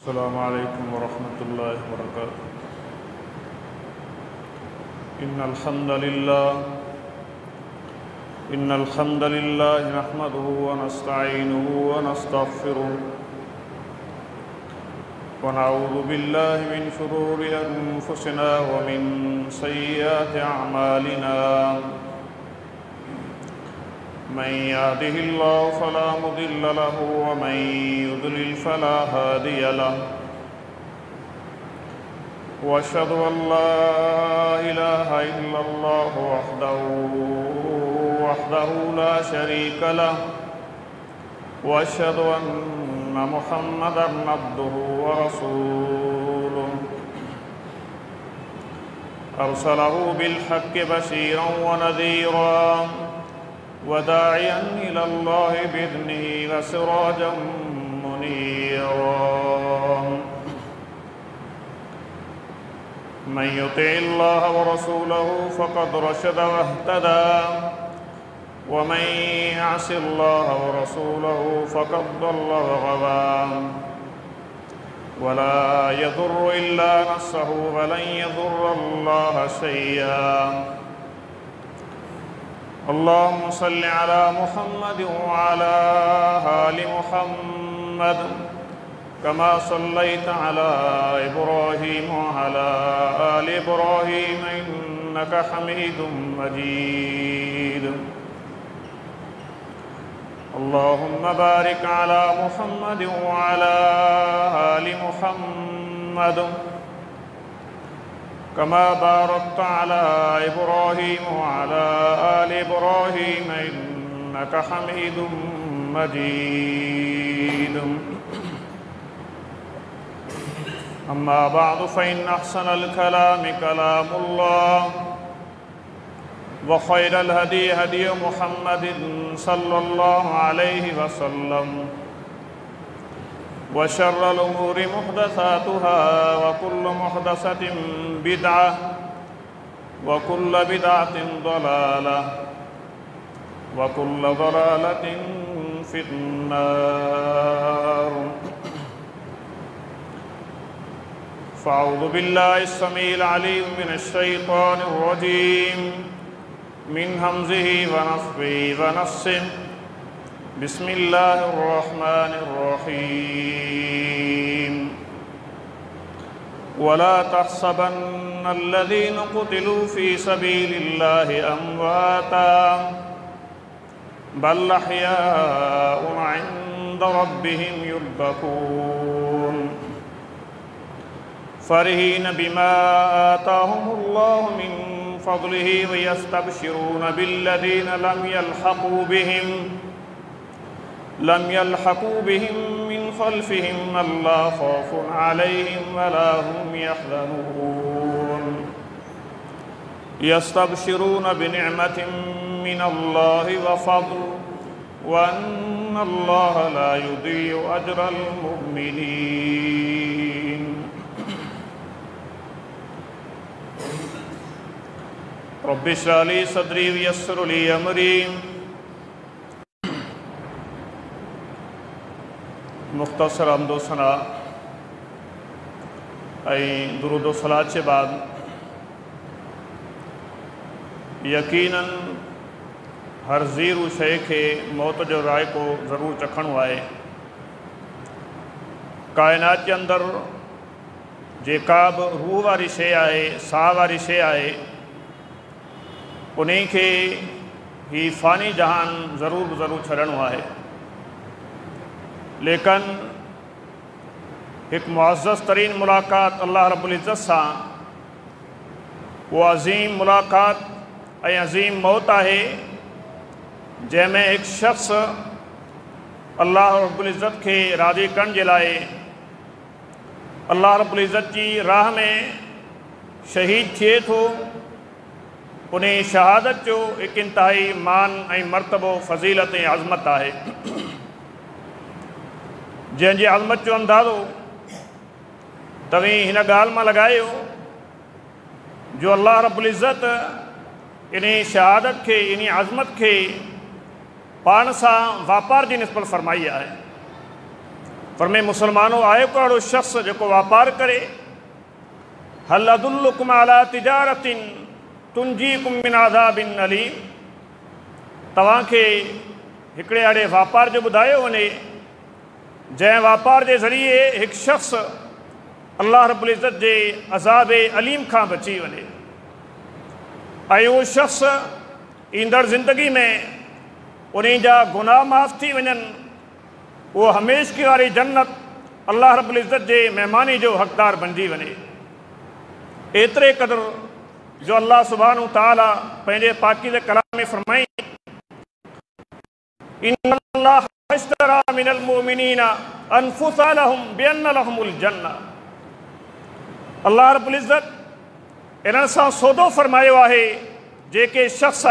अस्सलामु अलैकुम वरहमतुल्लाहि वबरकातुहू। इन्नल हम्दलिल्लाह नहमदुहु व नस्तईनुहु व नस्तगफिरुहु व नऊज़ु बिल्लाहि मिन शुरूरि अनफुसिना व मिन सय्यिआति अअमालिना। मन यहदिहिल्लाहु फला मुदिल्ल लहु व मन युद्लिल फला हादिय लहु। व अशहदु अन ला इलाहा इल्लल्लाहु वहदहु ला शरीक लहु व अशहदु अन्न मुहम्मदन अब्दुहु व रसूलुहु। अरसलहु बिलहक्कि बशीरन व नज़ीरन व दाइयन इलल्लाहि बिइज़्निहि व सिराजम मुनीरा। मन युतिइल्लाह व रसूलहु फ़क़द रशद वहतदा व मन यअसिल्लाह व रसूलहु फ़क़द ضल व ग़वा। वला यज़ुर्रु इल्ला नफ़्सहु वलन यज़ुर्रल्लाह शय्या। अल्लाहुम्मा सल्लि अला मुहम्मद व अला आलि मुहम्मद कमा सल्लैत अला इब्राहीम व अला आलि इब्राहीम इन्नका हमीदुम मजीद। अल्लाहुम्मा बारिक अला मुहम्मद व अला आलि मुहम्मद कमा बारकत अला इब्राहीम व अला आलि इब्राहीम इन्नका हमीदुम मजीद। अम्मा बअदु फ़इन्न अहसनल कलामि कलामुल्लाह व खैरल हदी हदी मुहम्मदिन सल्लल्लाहु अलैहि वसल्लम व शर्रल उमूरि मुहदसातुहा व कुल्लु मुहदसतिन बिदअह व कुल्लु बिदअतिन दलालह व कुल्लु दलालतिन फिन्नार। फ़अऊज़ु बिल्लाहि अस्समीइल अलीम मिनश शैतानिर रजीम मिन हम्ज़िहि व नफ़्ख़िहि व नफ़्सिहि। बिस्मिल्लाहिर रहमानिर रहीम। वला तहसबन्नल्लज़ीना क़ुतिलू फ़ी सबीलिल्लाहि अम्वाता बल अहयाउन इंद रब्बिहिम युर्ज़क़ून। फ़रिहीन बिमा आताहुमुल्लाहु मिन फ़ज़्लिहि व यस्तबशिरून बिल्लज़ीना लम यल्हक़ू बिहिम मिन ख़ल्फ़िहिम अल्ला ख़ौफ़ुन अलैहिम वला हुम यहज़नून। यस्तबशिरून बिनिअमतिन मिनल्लाहि व फ़ज़्ल व अन्नल्लाह ला युज़ीअु अज्रल मुमिनीन। रब्बि इश्रह ली सदरी व यस्सिर ली अमरी। मुख्तसर हम्दो सना दुरूद व सलात के बाद यकीनन हर ज़ीरू शइ खे मौत जो रायको ज़रूर चखणो आहे। कायनात के अंदर जेका बि रूह वारी शइ आहे, साह वारी शइ आहे, उन्हीं खे ही फ़ानी जहान ज़रूर छॾणो आहे। लेकिन एक मुअज़्ज़ज़ तरीन मुलाक़ात अल्लाह रब्बुल इज़्ज़त सां, वो अज़ीम मुलाक़ात ऐं अज़ीम मौत आहे जंहिंमें एक शख़्स अल्लाह रब्बुल इज़्ज़त खे राज़ी करण जे लाइ अल्लाह रब्बुल इज़्ज़त जी राह में शहीद थिए थो। उन शहादत जो एक इंतहाई मान ऐं मर्तबो फ़ज़ीलत ऐं अज़मत आहे, जंहिंजी अज़मत जो अंदाज़ो तव्हीं हिन ॻाल्हि मां लॻायो जो अल्लाह रब्बुल इज़्ज़त इन शहादत खे, इन अज़मत खे पाण सां वापार जी निस्बत फरमाई आहे। फरमे मुसलमानों आयो कहिड़ो शख़्स जेको वापार करे, हल अदुल्लुकुम अला तिजारतिन तुंजीकुम मिन अज़ाबिन अलीम, तव्हांखे हिकिड़े अहिड़े वापार जो ॿुधायो वञे जंहिं वापार जे ज़रिए हिकु शख़्स अल्लाह रब्बुल इज़्ज़त जे अज़ाब अलीम खां बची वञे, ऐं उहो शख़्स ईंदड़ ज़िंदगी में उन जा गुनाह माफ़ थी वञनि, उहो हमेशगी वारी जन्नत अल्लाह रब्बुल इज़्ज़त जे महिमानी जो हक़दार बणिजी वञे। एतिरे क़दुरु जो अल्लाह सुब्हानहू तआला पंहिंजे पाकीज़े कलाम में फरमाई, इन्नल्लाह अश्तरा मिनल मुमिनीना अनफुसहम बिअन्न लहुमुल जन्नह, अल्लाह रब्बुल इज़्ज़त इन्हनि सां सौदो फरमायो आहे जेके शख़्स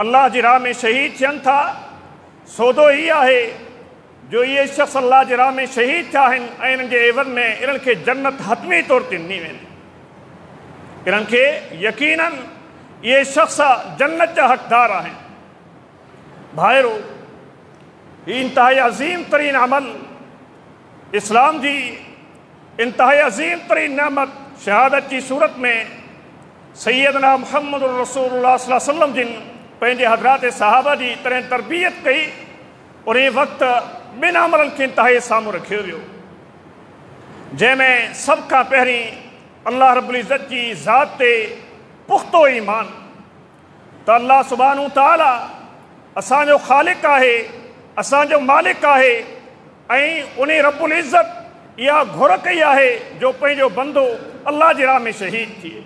अल्लाह जी राह में शहीद थियनि था। सौदो ही आहे जो इहे शख़्स अल्लाह जी राह में शहीद थिया आहिनि ऐं इन्हनि जे एवज़ में इन्हनि खे जन्नत हतमी तौर ते ॾिनी वेंदी। इन्हनि खे यकीनन इहे शख़्स जन्नत जा हक़दार आहिनि। भाइरो, ही इंतहाई अज़ीम तरीन अमल, इस्लाम जी इंतहाई अज़ीम तरीन नेमत शहादत जी सूरत में सैयदना मुहम्मद रसूलुल्लाह सल्लल्लाहु अलैहि वसल्लम जिन पंहिंजे हज़रात सहाबा जी तरह तरबियत कई, और ये वक़्तु ॿिनि अमलनि खे इंतहाई साम्हूं रखियो वियो, जंहिंमें सभ खां पहिरीं अल्लाह रब्बुल इज़्ज़त जी ज़ात ते पुख़्तो ईमान, त अल्लाह सुब्हानहू तआला असांजो ख़ालिक़ आहे, असांजो मालिक आहे, ऐं उन रब्बुल इज़्ज़त इहा घुर कई आहे जो पंहिंजो बंदो अल्लाह जी राह में शहीद थिए।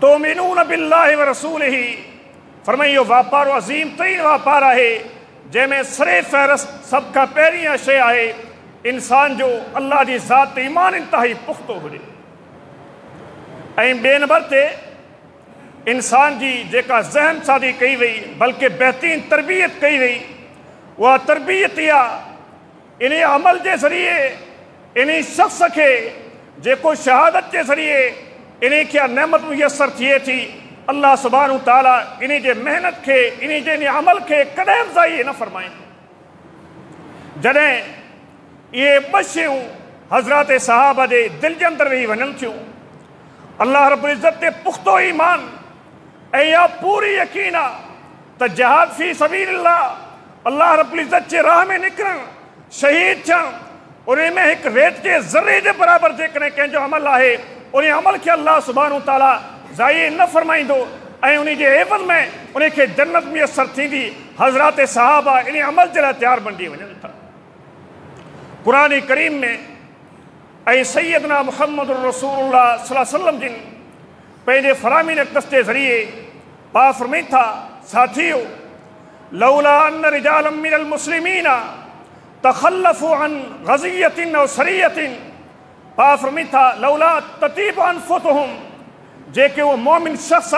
तुमिनून बिल्लाहि व रसूलिही, फरमाई इहो वापार अज़ीम तरीन वापार आहे जंहिंमें सरे फ़हरिस्त सभ खां पहिरीं शइ आहे इंसान जो अल्लाह जी ज़ात ते ईमान इंतहाई पुख़्तो हुजे, ऐं ॿिए नंबर ते इंसान जी जेका ज़हन सादी कई वई बल्कि बहितरीन तरबियत कई वई, उहा तरबियत इहा इन अमल जे ज़रिए इन शख़्स खे जेको शहादत जे ज़रिए इन खे नेमत मुयसर थिए थी, अल्लाह सुब्हानहू तआला इन जे महिनत खे इन जे इन अमल खे कॾहिं बि ज़ाई न फ़रमाईंदो। जॾहिं इहे ॿ शयूं हज़रात सहाबा जे दिलि जे अंदरि वेही वञनि थियूं, अल्लाह रब्बुल इज़्ज़त ते पुख़्तो ईमान ऐं इहा पूरी यकीन आहे त जिहाद फ़ी सबीलिल्लाह, अल्लाह रब्बुल इज़्ज़त जे राह में निकिरणु, शहीद थियणु, उन में हिकु रेत जे ज़रे जे बराबरि जेकॾहिं कंहिंजो अमल आहे, उन अमल खे अल्लाह सुब्हानहू तआला ज़ाई न फ़रमाईंदो ऐं उन जे एवज़ में उन खे जन्नत मुयसर थींदी। हज़रात सहाबा इन अमल जे लाइ तयारु बणिजी वञनि था। क़ुरान करीम में ऐं सैयदना मुहम्मद रसूलुल्लाह सल्लल्लाहु अलैहि वसल्लम जिन पंहिंजे फ़रामीन अक़दस जे ज़रिए पा फ़रमाईं था, साथियो, लौला अन्न रिजालम मिनल मुस्लिमीन तख़ल्लफ़ू अन ग़ज़ियतिन व सरियतिन, पा फ़रमाईं था, लौला ततीब अनफुसहुम, जेके उहो मोमिन शख़्स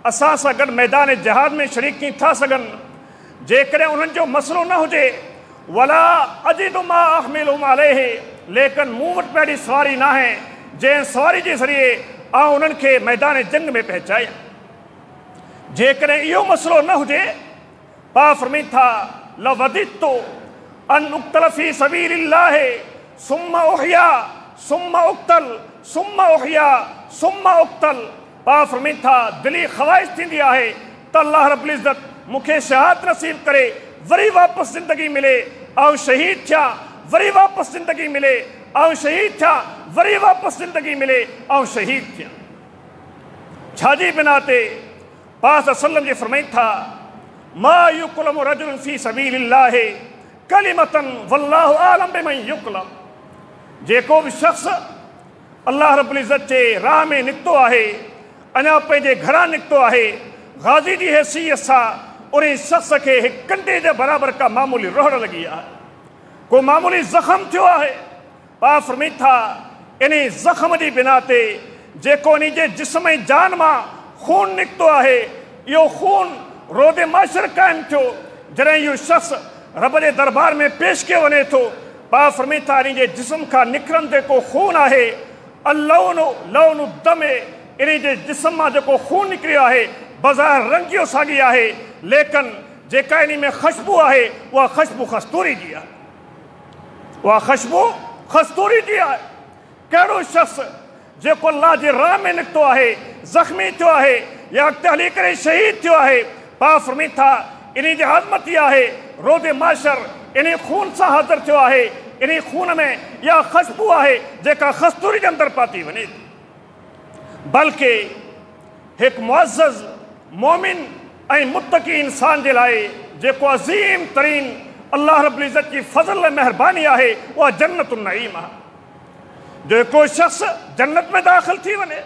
असां सां गॾु मैदान जहाद में शरीक थी था सघनि, जेकॾहिं उन्हनि जो मसइलो न हुजे, वला अजिदु मा अहमिलुहुम अलैहि, लेकिन मूं वटि पहिरीं सवारी न आहे जंहिं सवारी जे ज़रिए आउं उन्हनि खे मैदान जंग में पहुचायां। जेकॾहिं इहो मसइलो न हुजे, पा फ़रमाईं था, लवदितु अन उक़्तल फ़ी सबीलिल्लाह सुम्मा उहिया सुम्मा उक़्तल सुम्मा उहिया सुम्मा उक़्तल, पा फ़रमाईं था, दिली ख़्वाहिश थींदी आहे त अल्लाह रब्बुल इज़्ज़त मूंखे शहादत नसीब करे, वरी वापसि ज़िंदगी मिले, ऐं शहीद थिया, वरी वापसि ज़िंदगी मिले, ऐं शहीद थिया, वरी वापसि ज़िंदगी मिले, ऐं शहीद थिया। छाजी बिना ते पास सल्लम जी फ़रमाईं था, मा युक़लमु रजुलुन फ़ी सबीलिल्लाह कलिमतन वल्लाहु आलम बिमन युक़लम, जेको बि शख़्स अल्लाह रब्बुल इज़्ज़त जे राह में निकितो आहे, अञा पंहिंजे घरां निकितो आहे, गाज़ी जी हैसियत सां उन शख़्स खे हिकु कंडे जे बराबरि का मामूली रोहड़ लॻी आहे, को मामूली ज़ख़्म थियो आहे, पा फ़रमाईं था, इन ज़ख़्म जी बिना ते जेको इन जे जिस्म ऐं जान मां खून निकितो आहे, इहो खून रोज़े माशर क़ाइमु थियो। जॾहिं इहो शख़्स रब जे दरबार में पेश कयो वञे थो, पा फ़रमाईं था, इन जे जिस्म खां निकिरंदे को खून आहे, अल्लौनु लौनु दमे, इन जे जिस्म मां जेको खून निकिरियो आहे बज़ाहिर रंगियो साॻी आहे, लेकिन जेका इन में ख़ुशबू आहे उहा ख़ुशबू कस्तूरी जी आहे। उहा ख़ुशबू कस्तूरी जी आहे। कहिड़ो शख़्स जेको अल्लाह जे राह में निकितो आहे, ज़ख़्मी थियो आहे या अॻिते हली करे शहीद थियो आहे, पा फरमी था इन जी आज़मत इहा आहे रोज़े माशर इन खून सां हाज़िर थियो आहे। इन खून में इहा ख़ुशबू आहे जेका कस्तूरी जे अंदरि पाती वञे थी। बल्कि हिकु मुअज़्ज़ज़ मोमिन ऐं मुत्तक़ी इंसान जे लाइ जेको अज़ीम तरीन अल्लाह रब्बुल इज़्ज़त जी फज़ल ऐं महिरबानी आहे उहा जन्नतुन नईम आहे। जो हिकिड़ो शख़्स जन्नत में दाख़िल थी वञे,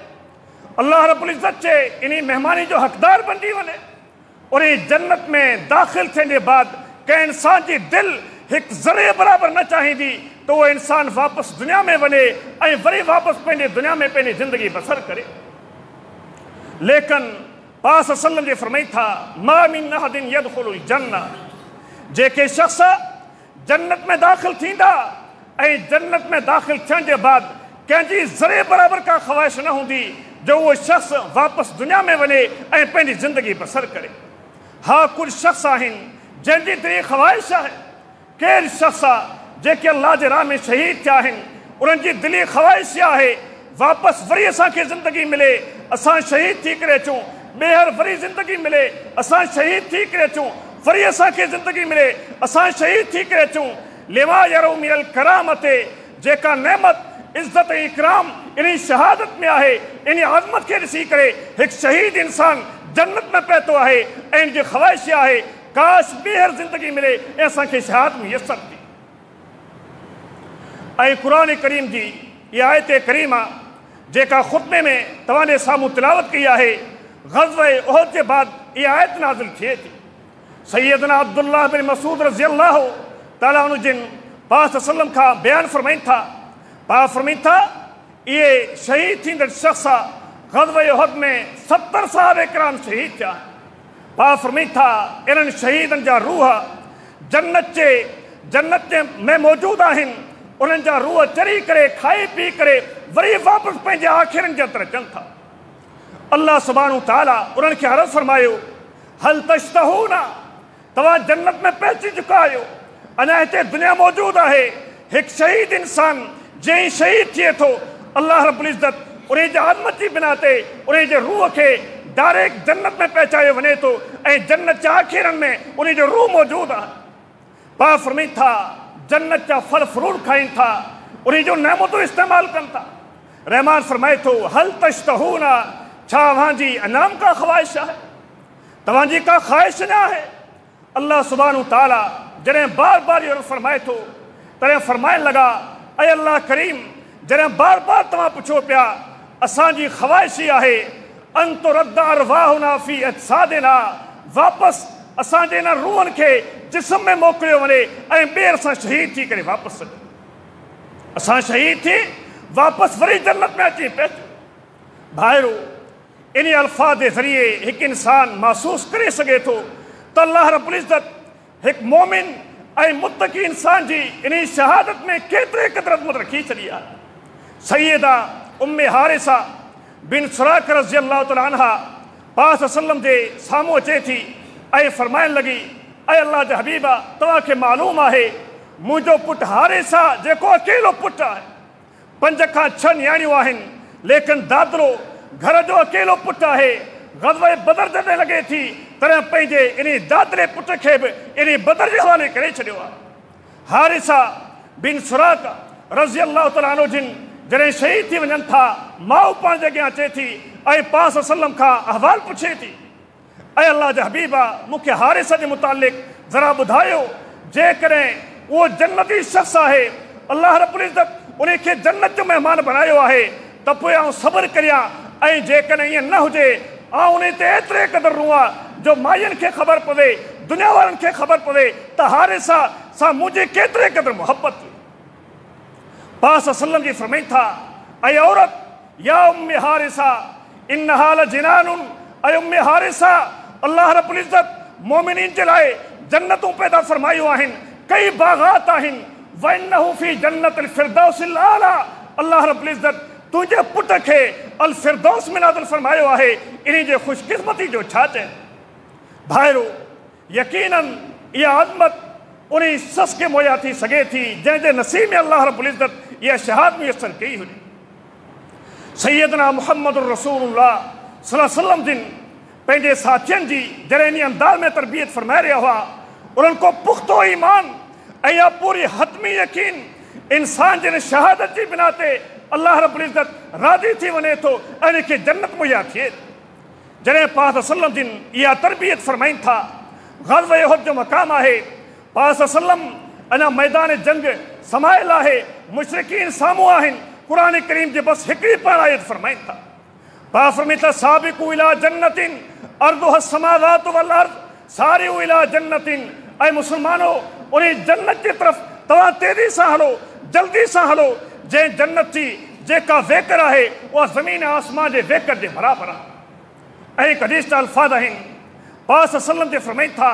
अल्लाह रब्बुल इज़्ज़त जे इन मेहमानी जो हक़दार बणिजी वञे, और जन्नत में दाख़िल थियण जे बाद कंहिं इंसान जी दिलि हिकु ज़रे बराबरि न चाहींदी त उहो इंसान वापसि दुनिया में वञे ऐं वरी वापसि पंहिंजे दुनिया में पंहिंजी ज़िंदगी बसर करे। लेकिन पास सल्लम जे फरमाई था मा मिन अहदिन यदखुलुल जन्नह, जेके शख़्स जन्नत में दाख़िल थींदा ऐं जन्नत में दाख़िल थियण जे बाद कंहिंजी ज़रे बराबरि का ख़्वाहिश न हूंदी जो उहो शख़्स वापसि दुनिया में वञे ऐं पंहिंजी ज़िंदगी बसर करे। हा कुझु शख़्स आहिनि जंहिंजी दिली ख़्वाहिश आहे, केरु शख़्स आहे जेके अल्लाह जे राह में शहीद थिया आहिनि, उन्हनि जी दिली ख़्वाहिश इहा आहे वापसि वरी असांखे ज़िंदगी मिले, असां शहीद थी करे अचूं, ॿीहर वरी ज़िंदगी मिले, असां शहीद थी करे अचूं, वरी असांखे ज़िंदगी मिले, असां शहीद थी करे अचूं। लिमा यरो मिनल करामत, जेका नेमत इज़्ज़त ऐं इकराम इन शहादत में आहे, इन आज़मत खे ॾिसी करे हिकु शहीद इंसान जन्नत में पहुतो आहे ऐं इन जी ख़्वाहिश आहे काश ॿीहर ज़िंदगी मिले ऐं असांखे शहादत मुयसर थी। ऐं क़ुरान करीम जी इहा आयत करीमा जेका ख़ुतबे में तव्हांजे साम्हूं तिलावत कई आहे, ग़ज़वे उहद जे बाद इहा आयत नाज़िल थिए थी। सैयदना अब्दुल्लाह बिन मसूद रज़ियल्लाहु ताला अन्हु जिन पाक सल्लम खां बयानु फरमाइनि था, पाक फरमाइनि था इहे शहीद थींदड़ शख़्स आहे, ग़ज़वे उहद में 70 सहाबा किराम शहीद थिया। पाक फरमाइनि था इन्हनि शहीदनि जा रूह जन्नत में मौजूदु आहिनि, उन्हनि जा रूह चरी करे खाई पी करे वरी वापसि पंहिंजे आख़िरनि जे अंदरि अचनि था। अल्लाह सुब्हानहू तआला उन्हनि खे अर्ज़ु फरमायो हल तश्तहूना, तव्हां जन्नत में पहुची चुका आहियो, अञा हिते दुनिया मौजूदु आहे। हिकु शहीद इंसान जीअं ई शहीद थिए थो, अल्लाह रब्बुल इज़्ज़त उन जी आज़मत जी बिना ते उन जे रूह खे डायरेक्ट जन्नत में पहुचायो वञे थो ऐं जन्नत जे आख़िरनि में उन जो रूह मौजूदु आहे। पाक फरमाइनि था जन्नत जा फल फ्रूट खाइनि था, उन जो नेमतूं इस्तेमालु कनि था। रहमान फरमाए थो हल तश्तहूना, छा अव्हांजी अञा का ख़्वाहिश आहे, तव्हांजी का ख़्वाहिश न आहे। अल्लाह सुब्हानहू तआला जॾहिं बार बार इहो फरमाए थो तॾहिं फरमाइण लॻा ऐं अल्लाह करीम जॾहिं बार बार तव्हां पुछो पिया, असांजी ख़्वाहिश ई आहे अंतु रद्द अरवाहुना फी अजसादिना, वापसि असांजे इन रूहनि खे जिस्म में मोकिलियो वञे ऐं ॿीहर असां शहीद थी करे वापसि अचूं, असां शहीद थी वापसि वरी जन्नत में अची पहुचूं। भाइरो इन अल्फाज़ जे ज़रिए हिकु इंसान महसूसु करे सघे थो त अल्लाह रब्बुल इज़्ज़त हिकु मोमिन ऐं मुत्तक़ी इंसान जी इन शहादत में केतिरे क़दर अज़मत रखी छॾी आहे। सैयदा उम्मे हारिसा बिन सुराक रज़ियल्लाहु तआला अन्हा पाक सल्लम जे साम्हूं अचे थी ऐं फरमाइण लॻी ऐं अल्लाह जे हबीबा तव्हांखे मालूम आहे मुंहिंजो पुटु हारिसा जेको अकेलो पुटु आहे, 5 खां 6 नियाणियूं आहिनि, लेकिन दादरो घर जो अकेलो पुटु आहे। ग़ज़वे बदर जॾहिं लॻे थी तॾहिं पंहिंजे इन दादरे पुट खे बि इन बदर जे हवाले करे छॾियो आहे। हारिसा बिन सुराक रज़ियल्लाहु तआला अन्हु जिन जॾहिं शहीद थी वञनि था, माउ पाण जे अॻियां अचे थी ऐं पाक सल्लम खां अहवाल पुछे थी ऐं अल्लाह जा हबीबा मूंखे हारिसा जे मुतालिक़ ज़रा ॿुधायो, जेकॾहिं उहो जन्नती शख़्स आहे, अल्लाह रब्बुल इज़्ज़त उन खे जन्नत जो महिमान बणायो आहे, त पोइ आउं सब्र करियां ऐं जेकॾहिं ईअं न हुजे आउं उन ते एतिरे क़दुरु रुआं जो माइयुनि खे ख़बर पवे, दुनिया वारनि खे ख़बर पवे त हारिसा सां मुंहिंजी केतिरे क़दुरु मुहबत। पाक सल्लम जी फरमाइनि था ऐं औरत या उम्मे हारिसा इन्नहा लजिनानुन, ऐं उम्मे हारिसा अल्लाह रब्बुल इज़्ज़त मोमिनीन जे लाइ जन्नतूं पैदा फरमायूं आहिनि, कई बाग़ात आहिनि। व इन्नहु फी जन्नतिल फिरदौसिल आला, अल्लाह रब्बुल इज़्ज़त तुंहिंजे पुट खे अल फिरदौस में नाज़िल फरमायो आहे, इन जे ख़ुशकिस्मती जो छा चए। भाइरो यकीनन इहा आज़मत उन शख्स खे मुहैया थी सघे थी जंहिंजे नसीब में अल्लाह रब्बुल इज़्ज़त इहा शहादत मुयसर कई हुई। सैयदना मुहम्मद रसूलुल्लाह सल्लल्लाहु अलैहि वसल्लम जिन पंहिंजे साथियुनि जी जॾहिं इन अंदाज़ में तरबियत फरमाए रहिया हुआ, उन्हनि को पुख्तो ईमान ऐं पूरी हतमी यकीन इंसान जिन शहादत जी बिना ते अल्लाह रब्बुल इज़्ज़त राज़ी थी वञे थो ऐं इनखे जन्नत मुहैया थिए। जॾहिं पाक सल्लम जिन इहा तरबियत फरमाइनि था, ग़ज़वे उहद जो मक़ाम आहे, पाक सल्लम अञा मैदान जंग समायल आहे, मुशरिकीन साम्हूं आहिनि, क़ुरान करीम जे बसि हिकिड़ी पाण आयत फरमाइनि था। पाक फरमाइनि था साबिक़ू इला जन्नतिन अर्दुहा समावातु वल अर्ज़ सारिऊ इला जन्नतिन। ऐं मुसलमानो, उन जन्नत जी तरफ़ तव्हां तेज़ी सां हलो, जल्दी सां हलो, जंहिं जन्नत जी जेका वेकर आहे उहा ज़मीन आसमान जे वेकर जे बराबरि आहे। ऐं हदीस जा अल्फाज़ आहिनि, पाक सल्लम जे फरमाइनि था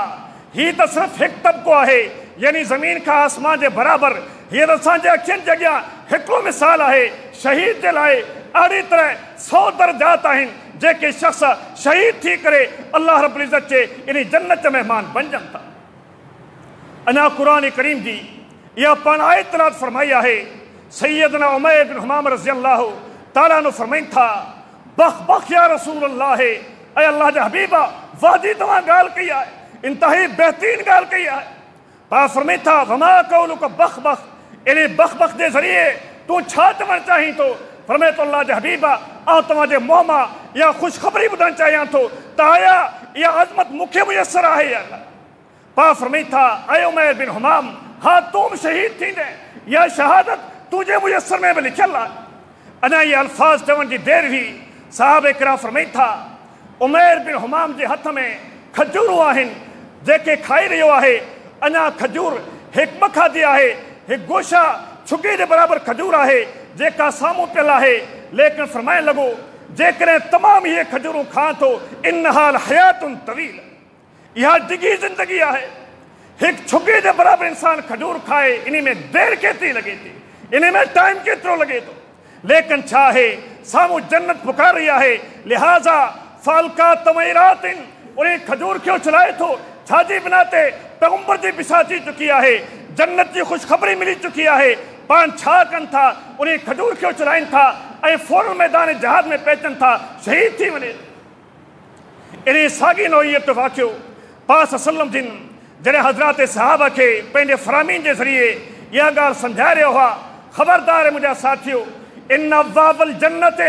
हीअ त सिर्फ़ु हिकु तबिक़ो आहे, यानी ज़मीन खां आसमान जे बराबरि। हीअ त असांजे अखियुनि जे अॻियां हिकिड़ो मिसाल आहे। शहीद जे लाइ अहिड़ी तरह 100 दर्जात आहिनि जेके शख़्स शहीद थी करे अल्लाह रब्बुल इज़्ज़त जे इन जन्नत जा महिमान बणजनि था। अञा क़ुरान करीम जी इहा पाण आयत तिलावत फरमाई आहे। सैयदना उमैर बिन हुमाम रज़ियल्लाहु ताला अन्हु फरमाइनि था बख़ बख़ या रसूल अल्लाह, ऐं अल्लाह जा हबीबा वादी तव्हां ॻाल्हि कई आहे, इंतहाई बहितरीन ॻाल्हि कई आहे। पाक फरमाइनि था वमा क़ौलुका बख़ बख़, इन बख़ बख़ जे ज़रिए तूं छा चवणु चाहीं थो? फरमाए थो अल्लाह जा हबीबा आउं तव्हांजे मुंहं मां इहा ख़ुशख़बरी ॿुधणु चाहियां थो त आया इहा अज़मत मूंखे मुयसरु आहे या न। पाक फरमाइनि था ऐं उमैर बिन हुमाम, हा तूं बि शहीद थींदे, इहा शहादत तुंहिंजे मुयसर में बि लिखियलु आहे। अञा इहे अल्फाज़ चवण जी देरि हुई, साहब किराम फरमाइनि था उमैर बिन हुमाम जे हथ में खजूरूं आहिनि जेके खाई रहियो आहे। अञा खजूर हिकु ॿ खाधी आहे, हिकु गोशा छुके जे बराबरि खजूर आहे जेका साम्हूं पियल आहे, लेकिन फरमाइण लॻो जेकॾहिं तमामु इहे खजूरूं खां थो इनहाल हयातुन तवील, इहा डिघी ज़िंदगी आहे। हिकु छुके जे बराबरि इंसान खजूर खाए, इन में देरि केतिरी लॻे थी, इन में टाइम केतिरो लॻे थो, लेकिन छा आहे साम्हूं जन्नत पुकार रही आहे। लिहाज़ा फालका तमैरातिन, उन खजूर खे उछलाए थो छाजी बिना ते पैगंबर जी बिसा थी चुकी आहे, जन्नत जी ख़ुशख़बरी मिली चुकी आहे। पाण छा कनि था, उन खजूर खे उछलाइनि था ऐं फौरन मैदान जहाद में पहुचनि था, शहीद थी वञे। इन साॻी नौइयत वाक़ियो पाक सल्लम जिन जॾहिं हज़रात सहाबा खे पंहिंजे फ़रामीन जे ज़रिए इहा ॻाल्हि सम्झाए रहियो हुआ, ख़बरदार मुंहिंजा साथियो, इन अब्वाबल जन्नत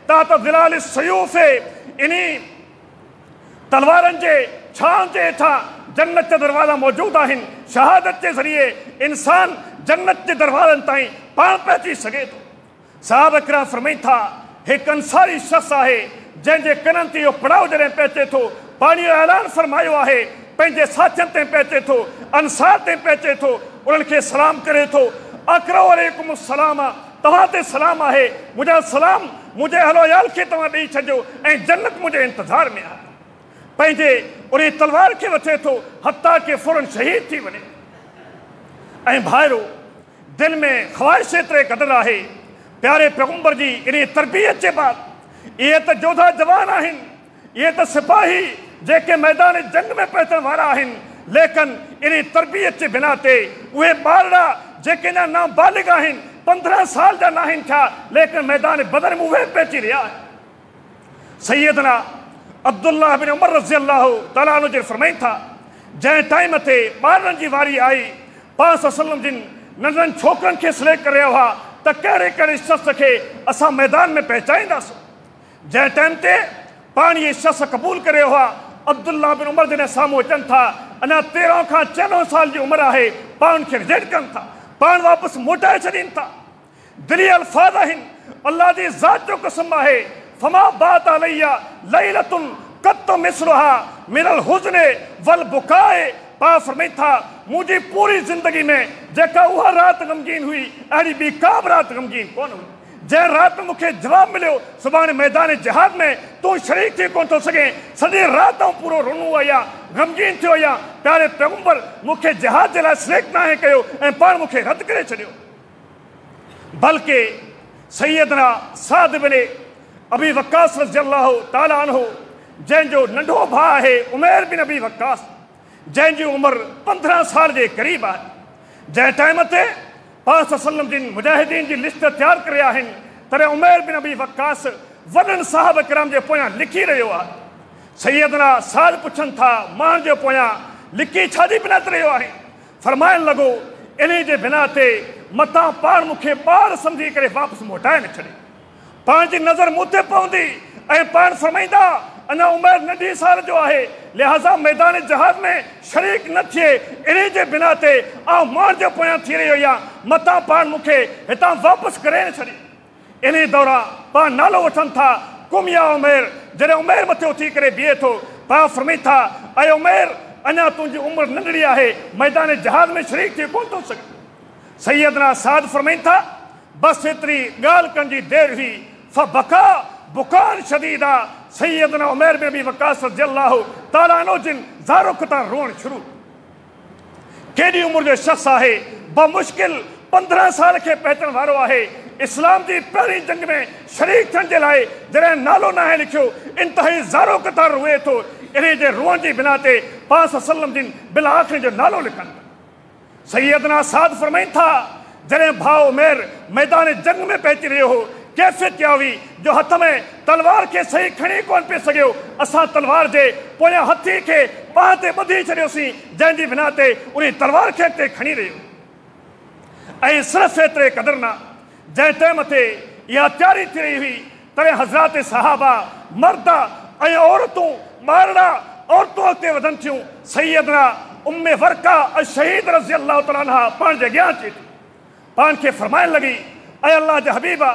तात ज़िलाल सयूफ़, इन तलवारनि जे छांव जे हेठां जन्नत जा दरवाज़ा मौजूदु आहिनि। शहादत जे ज़रिए इंसान जन्नत जे दरवाज़नि ताईं पाण पहुची सघे थो। साहब किराम फरमाइनि था हिकु अंसारी शख़्स आहे जंहिंजे कननि ते इहो पड़ाव जॾहिं पहुचे थो, पाणी जो ऐलान फरमायो आहे, पंहिंजे साथियुनि ते पहुचे थो, अंसार ते पहुचे थो, उन्हनि खे सलाम करे थो, अकरो अलैकुम सलाम, तव्हां ते सलाम आहे, मुंहिंजा सलाम मुंहिंजे अहलो याल खे तव्हां ॾेई छॾियो ऐं जन्नत मुंहिंजे इंतज़ार में आहे। पंहिंजे उन तलवार खे वठे थो हता के फौरन शहीद थी वञे। ऐं भाइरो, दिलि में ख़्वाहिश एतिरे क़दुरु आहे, प्यारे पैगंबर जी इन तरबियत जे बाद इहे त जोधा जवान आहिनि, इहे त सिपाही जेके मैदान जंग में पहुचण वारा आहिनि, लेकिन इन तरबियत जे बिना ते उहे ॿारड़ा जेके अञा नाबालिग आहिनि, 15 साल जा न आहिनि थिया, लेकिन मैदान बदर में उहे पहुची रहिया आहिनि। सैयदना अब्दुल्लाह बिन उमर रज़ियल्लाहु ताला अन्हु जे फरमाइनि था जंहिं टाइम ते ॿारनि जी वारी आई, पाक सल्लम जिन नंढनि छोकिरनि खे सिलेक्ट करे हुआ त कहिड़े कहिड़े शख़्स खे असां मैदान में पहुचाईंदासीं। जंहिं टाइम ते पाण इहे शख़्स क़बूल करे हुआ, अब्दुल्लाह बिन उमर जॾहिं साम्हूं अचनि था, अञा 13 खां 14 साल जी उमिरि आहे, पाण खे रिजेक्ट कनि था, पाण वापसि मोटाए छॾीनि था। दिली अल्फाज़ आहिनि, अल्लाह जी ज़ात जो कसम आहे, फमा बात अलैया लैलतुन कत मिसलुहा मिनल हुज़्न वल बुकाए। पाक फरमाइनि था मुंहिंजी पूरी ज़िंदगी में जेका उहा राति ग़मगीन हुई, अहिड़ी ॿी का बि राति ग़मगीन कोन हुई। जंहिं राति मूंखे जवाबु मिलियो सुभाणे मैदान जहाद में तूं शरीक थी कोन थो सघे, सॼी राति आऊं पूरो रुनो आहियां, ग़मगीन थियो आहियां, प्यारे पैगंबर मूंखे जहाद जे लाइ सिलेक्ट नाहे कयो ऐं पाण मूंखे रद्द करे छॾियो। बल्कि सैयदना साद बिन अबी वक्कास रज़ियल्लाहु ताला अन्हु, जंहिंजो नंढो भाउ आहे उमैर बिन अबी वक्कास, जंहिंजी उम्र 15 साल जे क़रीब आहे, जंहिं टाइम ते पाक सल्लम जिन मुजाहिदीन जी लिस्ट तैयार करे आहिनि, तॾहिं उमैर बिन अबी वक्कास वॾनि साहब किराम जे पोयां लिखी रहियो आहे। सैयदना साद पुछनि था मान जे पोयां लिखी छाजी बिना ते रहियो आहे? फरमाइण लॻो इन जे बिना ते मतां पाण मूंखे ॿार सम्झी करे वापसि मोटाए न छॾे। पाण जी नज़र मूं ते पवंदी ऐं पाण फरमाईंदा अञा उमैर नंढी साल जो आहे, लिहाज़ा मैदान जहाद में शरीक न थिए। इन जे बिना ते आउं मान जे पोयां थी रहियो आहियां, मतां पाण मूंखे हितां वापसि करे न छॾे। इन दौरान पाण नालो वठनि था कुमिया उमैर। जॾहिं उमैर मथे उथी करे बीहे थो, पाण फरमाई था ऐं उमैर अञा तुंहिंजी उमिरि नंढड़ी आहे, मैदान जहाज में शरीक थी कोन थो सघे। सैयदना साद फरमाइनि था बसि एतिरी ॻाल्हि करण जी देरि हुई, फबका बुखार शदीद आहे। सैयदना उमैर बिन अबी वक्कास रज़ियल्लाहु ताला अन्हु जिन ज़ारुख तां रोअण शुरू। केॾी उमिरि जो शख़्स आहे, बमुश्किल 15 साल खे पहुचण वारो आहे। इस्लाम जी पहिरीं जंग में शरीक थियण जे लाइ जॾहिं नालो न आहे लिखियो, इंतिहाई ज़ारुख तां रोए थो। इन जे रोअण जी बिना ते पाक सल्लम जिन बिल आख़िरी जो नालो लिखनि। सैयदना साद फरमाइनि था जॾहिं भाउ उमैर मैदान जंग में पहुची रहियो हो, कैफ़ियत क्या हुई जो हथ में तलवार खे सही खणी कोन पिए सघियो। असां तलवार जे पोयां हथी खे पाण ते ॿधी छॾियोसीं, जंहिंजी बिना ते उन तलवार खे अॻिते खणी रहियो। ऐं सिर्फ़ु एतिरे क़दुरु न, जंहिं टाइम ते इहा तयारी थी रही हुई, तॾहिं हज़रात सहाबा मर्द ऐं औरतूं ॿारड़ा औरतूं अॻिते वधनि थियूं। सैयदना उम्मे वरका शहीद रज़ियल्लाहु तआला अन्हा पाण जे अॻियां अचे थी, पाण खे फरमाइण लॻी ऐं अल्लाह जा हबीबा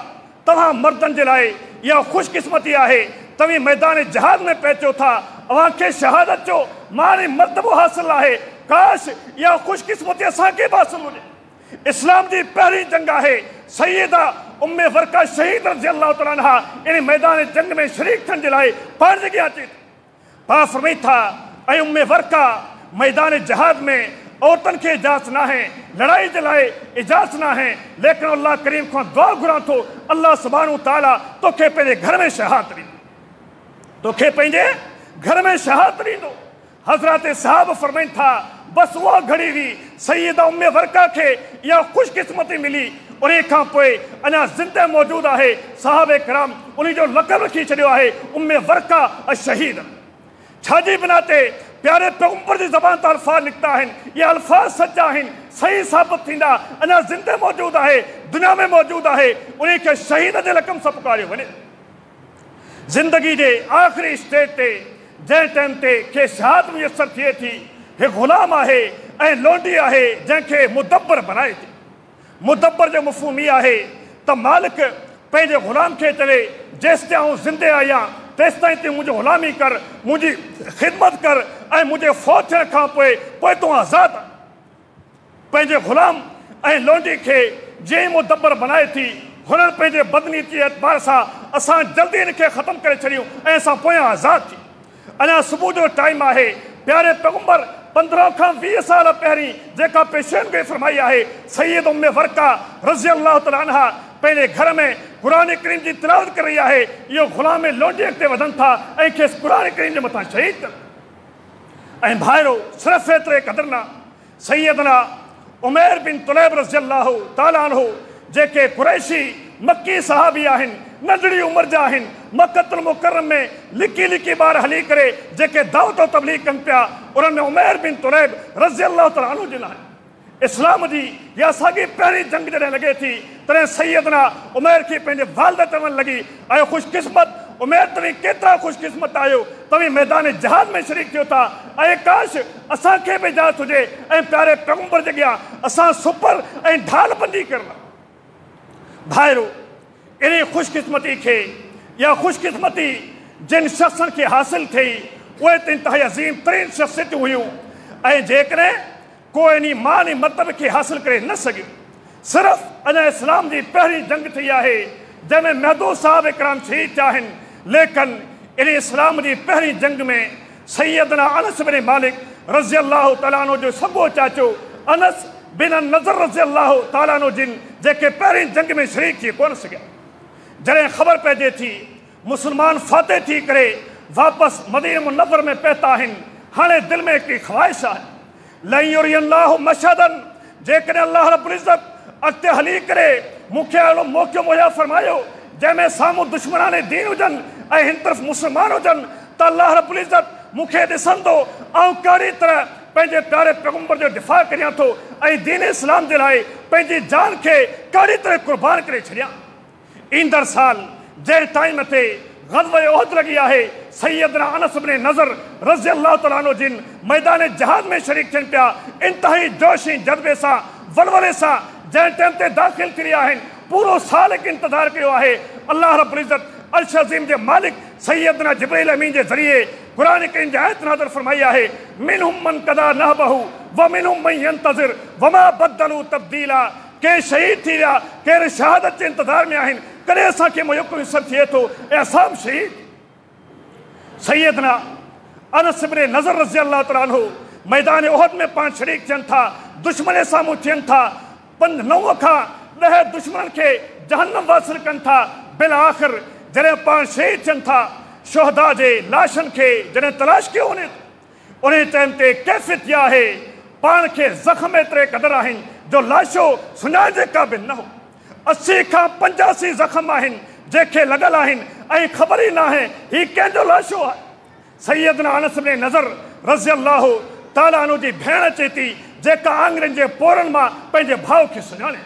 तव्हां मर्दनि जे लाइ इहा ख़ुशकिस्मती आहे, तव्हां मैदान जहाद में पहुचो था, अव्हांखे शहादत जो माने मर्तबो हासिल आहे। काश इहा ख़ुशकिस्मती असांखे बि हासिल हुजे। इस्लाम जी पहिरीं जंग आहे, सैयदा उम्मे वरका शहीद रज़ियल्लाहु तआला अन्हा इन मैदान जंग में शरीक थियण जे लाइ पाण जे अॻियां अचे थी। पाण फरमाई था ऐं उम्मे वरका मैदान जहाद में औरतुनि खे इजाज़त न आहे, लड़ाई जे लाइ इजाज़त न आहे, लेकिन अल्लाह करीम खां दुआ घुरां थो अल्लाह सुब्हानहू तआला तोखे पंहिंजे घर में शहादत ॾींदो, तोखे पंहिंजे घर में शहादत ॾींदो। हज़रत साहब फरमाइनि था बसि उहा घड़ी हुई सैयदा उम्मे वरका खे इहा ख़ुशकिस्मती मिली। उन खां पोइ अञा ज़िंदह मौजूदु आहे। साहबे किराम उन जो लक़ब रखी छॾियो आहे उम्मे वरका अशहीद। छाजी बिना ते प्यारे पैगंबर जी ज़बान तां अल्फाज़ निकिता आहिनि, इहे अल्फाज़ सच आहिनि, सही साबित थींदा। अञा ज़िंदह मौजूदु आहे, दुनिया में मौजूदु आहे, उन खे शहीद जे लक़ब सां पुकारियो वञे। ज़िंदगी जे आख़िरी स्टेज ते जंहिं टाइम ते खे शहादत मुयसर थिए थी, हिकु ग़ुलाम आहे ऐं लोंडी आहे जंहिंखे मुदब्बर बनाए थी। मुदब्बर जो मफ़हूम इहो आहे त मालिक पंहिंजे ग़ुलाम खे चवे जेसि ताईं आउं ज़िंदह आहियां तेसि ताईं तूं मुंहिंजी ग़ुलामी कर, मुंहिंजी ख़िदमत कर ऐं मुंहिंजे फ़ौत थियण खां पोइ तूं आज़ादु आहे। पंहिंजे ग़ुलाम ऐं लोंडी खे जीअं मुदब्बर बनाए थी, हुननि पंहिंजे बदनीती एतबार सां असां जल्दी हिन खे ख़तमु करे छॾियूं ऐं असां पोयां आज़ादु थी। अञा सुबुह जो टाइम आहे, प्यारे पैगंबर 15 खां 20 साल पहिरीं जेका पेशेनगोई फरमाई आहे, सैयद उम्मे वरका रज़ियल्लाहु तआला अन्हा पंहिंजे घर में क़ुरान करीम जी तिलावत करे रही आहे। इहो ग़ुलाम लोंडी अॻिते वधनि था ऐं खेसि क़ुरान करीम जे मथां शहीद कनि। ऐं भाइरो सिर्फ़ु एतिरे क़दुरु न, सैयदना उमैर बिन तुलैब रज़ियल्लाहु तआला अन्हु जेके कुरैशी मक्की सहाबी आहिनि, नंढड़ी उमिरि जा आहिनि, मक्कतुल मुकर्रम में लिकी लिकी ॿार हली करे जेके दावत और तबलीग कनि पिया, उन्हनि में उमैर बिन तुलैब रज़ियल्लाहु तआला अन्हु जिन आहिनि। इस्लाम जी इहा साॻी पहिरीं जंग जॾहिं लॻे थी, तॾहिं सैयदना उमैर खे पंहिंजे वालिद चवणु लॻी ऐं ख़ुशकिस्मत उमैर तव्हां केतिरा ख़ुशकिस्मत आहियो, तव्हां मैदान जहाद में शरीक थियो था। ऐं काश असांखे बि इजाज़त हुजे ऐं प्यारे पैगंबर जे अॻियां असां सुपर ऐं ढाल बंदी करणु। भाइरो इन ख़ुशकिस्मती खे या ख़ुशकिस्मती जिन शख़्सनि खे हासिल थी, उहे त इंतिहाई अज़ीम तरीन शख़्सियतूं हुयूं। ऐं जेकॾहिं को इन मान मर्तबे खे हासिल करे न सघियो, सिर्फ़ु अञा इस्लाम जी पहिरीं जंग थी आहे जंहिंमें महदूद साहब इकराम शहीद थिया आहिनि, लेकिन इन इस्लाम जी पहिरीं जंग में सैयदना अनस बिन मालिक रज़ियल्लाहु तआला अन्हु जो सॻो चाचो अनस बिन नज़र रज़ियल्लाहु तआला अन्हु जिन जेके पहिरीं जंग में शरीक थी कोन सघिया, जॾहिं ख़बर पइजे थी मुस्लमान फातह थी करे वापसि मदीना मुनव्वर में पहुता आहिनि, हाणे दिल में हिकिड़ी ख़्वाहिश आहे, लई युरियल्लाहु मशहदन, जेकॾहिं अल्लाह रब्बुल इज़्ज़त अॻिते हली करे मूंखे अहिड़ो मौक़ो मुहैया फरमायो जंहिंमें साम्हूं दुश्मनाने दीन हुजनि ऐं हिन तरफ़ मुस्लमान हुजनि, त अल्लाह रब्बुल इज़्ज़त मूंखे ॾिसंदो ऐं कहिड़ी तरह पंहिंजे प्यारे पैगंबर जो दिफ़ा करियां थो ऐं दीन इस्लाम जे लाइ पंहिंजी जान खे कहिड़ी तरह क़ुर्बान करे छॾियां। ईंदड़ साल जंहिं टाइम ते ग़ज़वे उहद लॻी आहे, सैयदना अनस इब्न नज़र रज़ी अल्लाह तआला अन्हु जिन मैदान जहाद में शरीक थियनि पिया, इंतहाई जोश ऐं जज़्बे सां वलवले सां जंहिं टाइम ते दाख़िल थी रहिया आहिनि, पूरो साल हिकु इंतज़ारु कयो आहे। अल्लाह रब्बुल इज़्ज़त अर्श अज़ीम जे मालिक सैयदना जिब्रील अमीन जे ज़रिए क़ुरान करीम जी आयत नाज़िल फरमाई आहे, मिनहुम मन क़दा नहबहु व मिनहुम मन यंतज़िर वमा बदलू तब्दीला। के शहीद थी विया, केर शहादत जे इंतज़ार में आहिनि, कॾहिं असांखे मौक़ो मुयसर थिए थो ऐं असां बि शहीद। सैयदना अनस इब्न नज़र रज़ी अल्लाह तआला अन्हु मैदान उहद में पाण शरीक थियनि था, दुश्मन साम्हूं थियनि था, 9 खां 10 दुश्मन खे जहन्नम वासिल कनि था। बिल आख़िर जॾहिं पाण शहीद थियनि था, शुहदा जे लाशनि खे जॾहिं तलाश कयो वञे, उन टाइम ते कैफ़ियत इहा आहे, पाण खे ज़ख़्म एतिरे क़दुरु आहिनि जो लाशो सुञाण जे क़ाबिल न हो। 80 खां 85 ज़ख़्म आहिनि जंहिंखे लॻल आहिनि ऐं ख़बर ई न आहे हीउ कंहिंजो लाशो आहे। सैयदना अनस इब्न नज़र रज़ी अल्लाहु तआला अन्हु जी भेण अचे थी, जेका आङुरियुनि जे पोरनि मां पंहिंजे भाउ खे सुञाणे।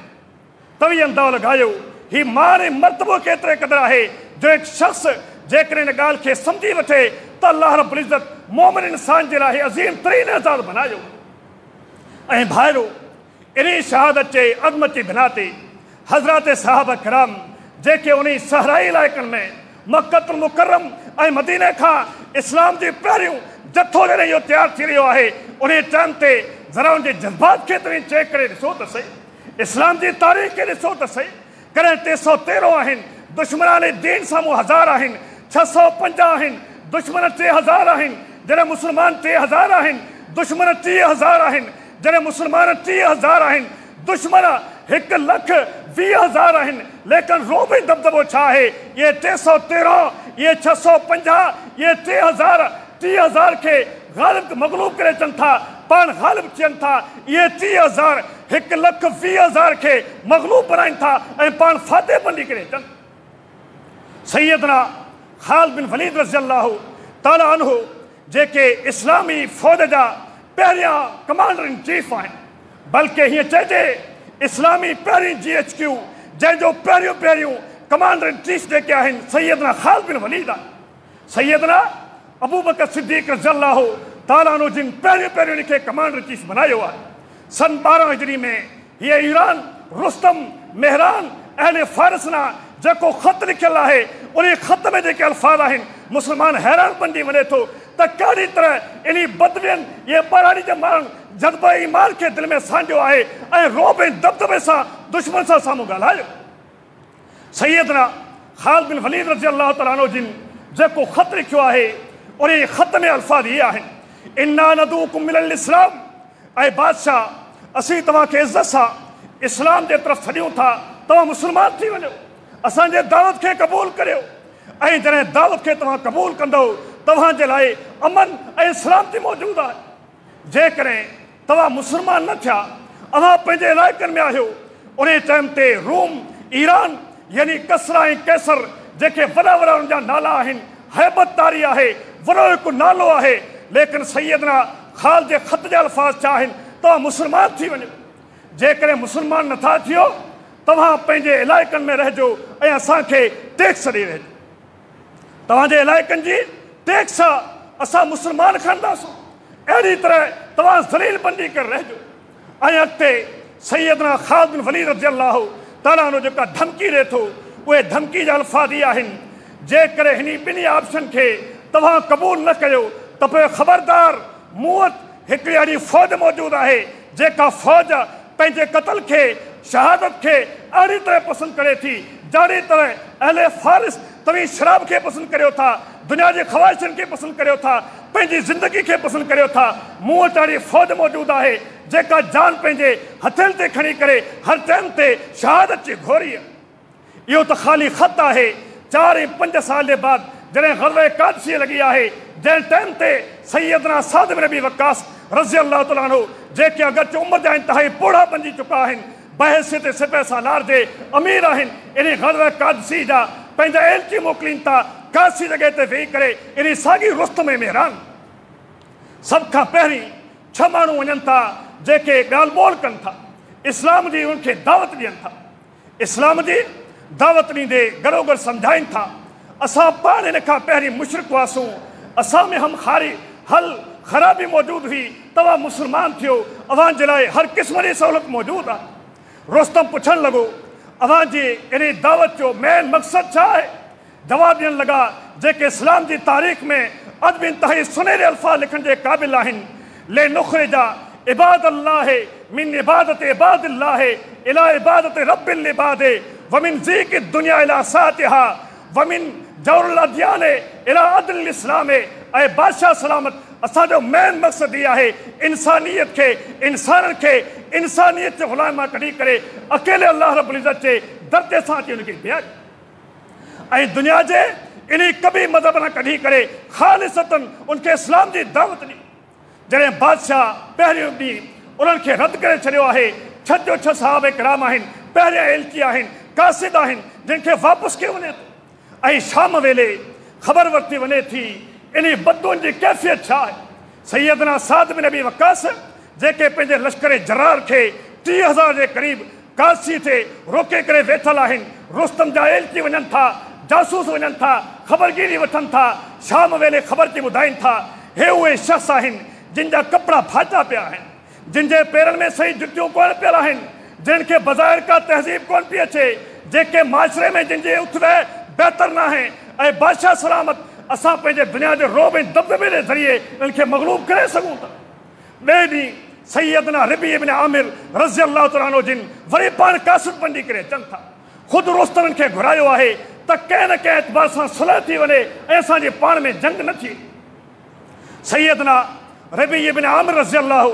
तवी अंदाज़ो लॻायो हीउ मान ऐं मर्तबो केतिरे क़दुरु आहे जो हिकु शख़्स जेकॾहिं हिन ॻाल्हि खे सम्झी वठे त अल्लाह रब्बुल इज़्ज़त मोमिन इंसान जे लाइ अज़ीम तरीन एज़ाज़ बनायो। ऐं भाइरो, इन शहादत जे अज़मत जी बिना ते हज़रात सहाबा किराम जेके उन सहराई इलाइक़नि में मक्कतुल मुकर्रम ऐं मदीने खां इस्लाम जी पहिरियों जथो जॾहिं इहो तयारु थी रहियो आहे, उन टाइम ते ज़रा उनजे जज़्बात खे तव्हां चेक करे ॾिसो त सही, इस्लाम जी तारीख़ खे ॾिसो त सही। कॾहिं 313 आहिनि, दुश्मनाने दीन साम्हूं 1000 आहिनि, 650 आहिनि, दुश्मन 3000 आहिनि, जॾहिं मुस्लमान 3000 आहिनि, दुश्मन 30,000 आहिनि, जॾहिं मुस्लमान 30,000 आहिनि, दुश्मन 1,20,000 आहिनि। लेकिन रोब ऐं दबदबो छा आहे, ये 313, ये 650, ये 30,000 खे ग़ालिब मग़लूब करे अचनि था, पाण ग़ालिब थियनि था। इहे 30,000 1,20,000 खे मग़लूब बनाइनि था ऐं पाण फाते बंदी करे अचनि। सैयदना ख़ालिद बिन वलीद रज़ी अल्लाहु तआला अन्हु जेके इस्लामी फ़ौज जा पहिरियां कमांडर इन चीफ आहिनि, बल्कि हीअं चइजे इस्लामी पहिरीं GHQ जंहिंजो पहिरियों कमांडर इन चीफ जेके आहिनि सैयदना ख़ालिद बिन वलीद आहे। सैयदना अबू बकर सिद्दीक़ रज़ी अल्लाहु तआला अन्हु जिन पहिरियों इनखे कमांडर इन चीफ बनायो आहे। सन 12 हिजरी में हीअ ईरान रुस्तम मेहरान अहले फारिस ना जेको ख़त लिखियलु आहे, उन ख़त में जेके अल्फाज़ आहिनि, मुस्लमान हैरान बंदी वञे थो त कहिड़ी तरह इन बदवियनि इहे ॿाराड़ी जा माण्हुनि जज़्बा ईमान खे दिलि में सांडियो आहे ऐं रोब ऐं दबदबे सां दुश्मन सां साम्हूं ॻाल्हायो। सैयदना ख़ालिद बिन वलीद रज़ी अल्लाह तआला अन्हु जिन जेको ख़त लिखियो आहे, उन ख़त में अल्फाज़ इहे आहिनि, इन्ना नदूकुम मिनल इस्लाम, ऐं बादशाह असीं तव्हांखे इज़त सां इस्लाम जे तरफ़ छॾियूं था, तव्हां मुस्लमान थी वञो, असांजे दावत खे क़बूल करियो। ऐं जॾहिं दावत खे तव्हां क़बूल कंदव, तव्हांजे लाइ अमन ऐं सलामती मौजूदु आहे। जेकॾहिं तव्हां मुस्लमान न थिया, अव्हां पंहिंजे इलाइक़नि में आहियो, उन टाइम ते रोम ईरान यानी कसरा ऐं कैसर जेके वॾा उनजा नाला आहिनि, हैबत तारी आहे, वॾो हिकु नालो आहे। लेकिन सैयदना ख़ालिद जे ख़त जा अल्फाज़ छा आहिनि, तव्हां मुस्लमान थी वञो। जेकॾहिं मुस्लमान नथा थियो, तव्हां पंहिंजे इलाइक़नि में रहिजो ऐं असांखे टैक्स ॾेई रहिजो। तव्हांजे इलाइक़नि जी टैक्स असां मुस्लमान खणंदासीं, अहिड़ी तरह तव्हां ज़लील बंदी करे रहिजो। ऐं अॻिते सैयदना ख़ालिद बिन वलीद रज़ी अल्लाहु तआला अन्हु जेका धमकी ॾिए थो, उहे धमकी जा अल्फाज़ इहे आहिनि, जेकॾहिं हिन ॿिन्ही ऑप्शन खे तव्हां क़बूल न कयो त पोइ ख़बरदार, मूं वटि हिकिड़ी अहिड़ी फ़ौज मौजूदु आहे जेका फ़ौज पंहिंजे क़तल खे, शहादत खे अहिड़ी तरह पसंदि करे थी, जहिड़ी तरह अहले फारिस तव्हीं शराब खे पसंदि करियो था, दुनिया जे ख़्वाहिशनि खे पसंदि करियो था, पंहिंजी ज़िंदगी खे पसंदि करियो था। मूं वटि अहिड़ी फ़ौज मौजूदु आहे जेका जान पंहिंजे हथनि ते खणी करे हर टाइम ते शहादत जी घोरी आहे। इहो त ख़ाली ख़त आहे। 4 ऐं 5 साल जे बाद जॾहिं ग़ज़वे क़ादिसिया लॻी आहे, जंहिं टाइम ते सैयदना साद बिन अबी वक्कास रज़ी अल्लाह तआला अन्हु जेके अगरचे उम्र जा इंतिहाई बूढ़ा बणिजी चुका आहिनि, बहसियत सिपह सालार जे अमीर आहिनि, इन ग़ज़वे क़ादिसी जा पंहिंजा एलची मोकिलीनि था कासी जॻह ते वेही करे इन साॻी रुस्तम में रहनि। सभ खां पहिरीं 6 माण्हू वञनि था जेके ॻाल्हि ॿोल कनि था, इस्लाम जी उनखे दावत ॾियनि था, इस्लाम जी दावत ॾींदे गॾोगॾु सम्झाइनि था असां पाण हिन खां पहिरीं मुशरिक हुआसीं, असां में हम हल ख़राबी मौजूदु हुई, तव्हां मुस्लमान थियो, अव्हां जे लाइ हर क़िस्म जी सहूलियत मौजूदु आहे। रुस्तम पुछणु लॻो अव्हां जी इन दावत जो मेन मक़सदु छा आहे? जवाबु ॾियणु लॻा जेके इस्लाम जी तारीख़ में अॼु बि इंतिहाई सुनहरे अल्फाज़ लिखण जे क़ाबिल आहिनि, ले नुख़रिजा इबाद अल्लाह मिन इबादत इबादिल्लाह इला इबादत रब्बिल इबाद व मिन ज़ीक़ दुनिया इला सातिहा व मिन जौरुल अदयान इला अदल इस्लाम। ऐं बादशाह सलामत असांजो मेन मक़सदु इहो आहे इंसानियत खे इंसाननि खे इंसानियत जे ग़ुलाम मां कढी करे अकेले अल्लाह रब्बुल इज़्ज़त जे दर्जे सां अची उनखे बीहारे ऐं दुनिया जे इन कबी मज़हब खां कढी करे ख़ालिसतन उनखे इस्लाम जी दावत ॾी। जॾहिं बादशाह पहिरियों ॾींहुं उन्हनि खे रद्द करे छॾियो आहे, 6 जो 6 सहाबा किराम आहिनि, पहिरियां एलची आहिनि, कासिद आहिनि, जिन खे वापसि कयो वञे थो ऐं शाम वेले ख़बर वरिती वञे थी इन बदुनि जी कैफ़ियत छा आहे। सैयदना साद बिन अबी वक्कास जेके पंहिंजे लश्कर जरार खे 30,000 जे क़रीब कासी ते रोके करे वेठल आहिनि, रुस्तम जा एलची वञनि था, जासूस वञनि था, ख़बरगिरी वठनि था, शाम वेले ख़बर थी ॿुधाइनि था हे उहे शख़्स आहिनि जिन जा कपिड़ा फाटा पिया आहिनि, जिन जे पेरनि में सही जुतियूं कोन पियल आहिनि, जिन खे बज़ाहिर का तहज़ीब कोन पई अचे, जेके माशरे में जिन जे उथवे बहितर न आहे ऐं बादशाह सलामत असां पंहिंजे दुनिया जे रोब ऐं दबदबे जे ज़रिए इन्हनि खे मग़लूब करे सघूं था। ॿिए ॾींहुं सैयदना रबी इब्न आमिर रज़ी अल्लाह तआला अन्हु जिन वरी पाण कासिद बंदी करे अचनि था, ख़ुदि रुस्तम खे घुरायो आहे त कंहिं न कंहिं एतबार सां सुलह थी वञे ऐं असांजे पाण में जंग न थिए। सैयदना रबी इब्न आमिर रज़ी अल्लाह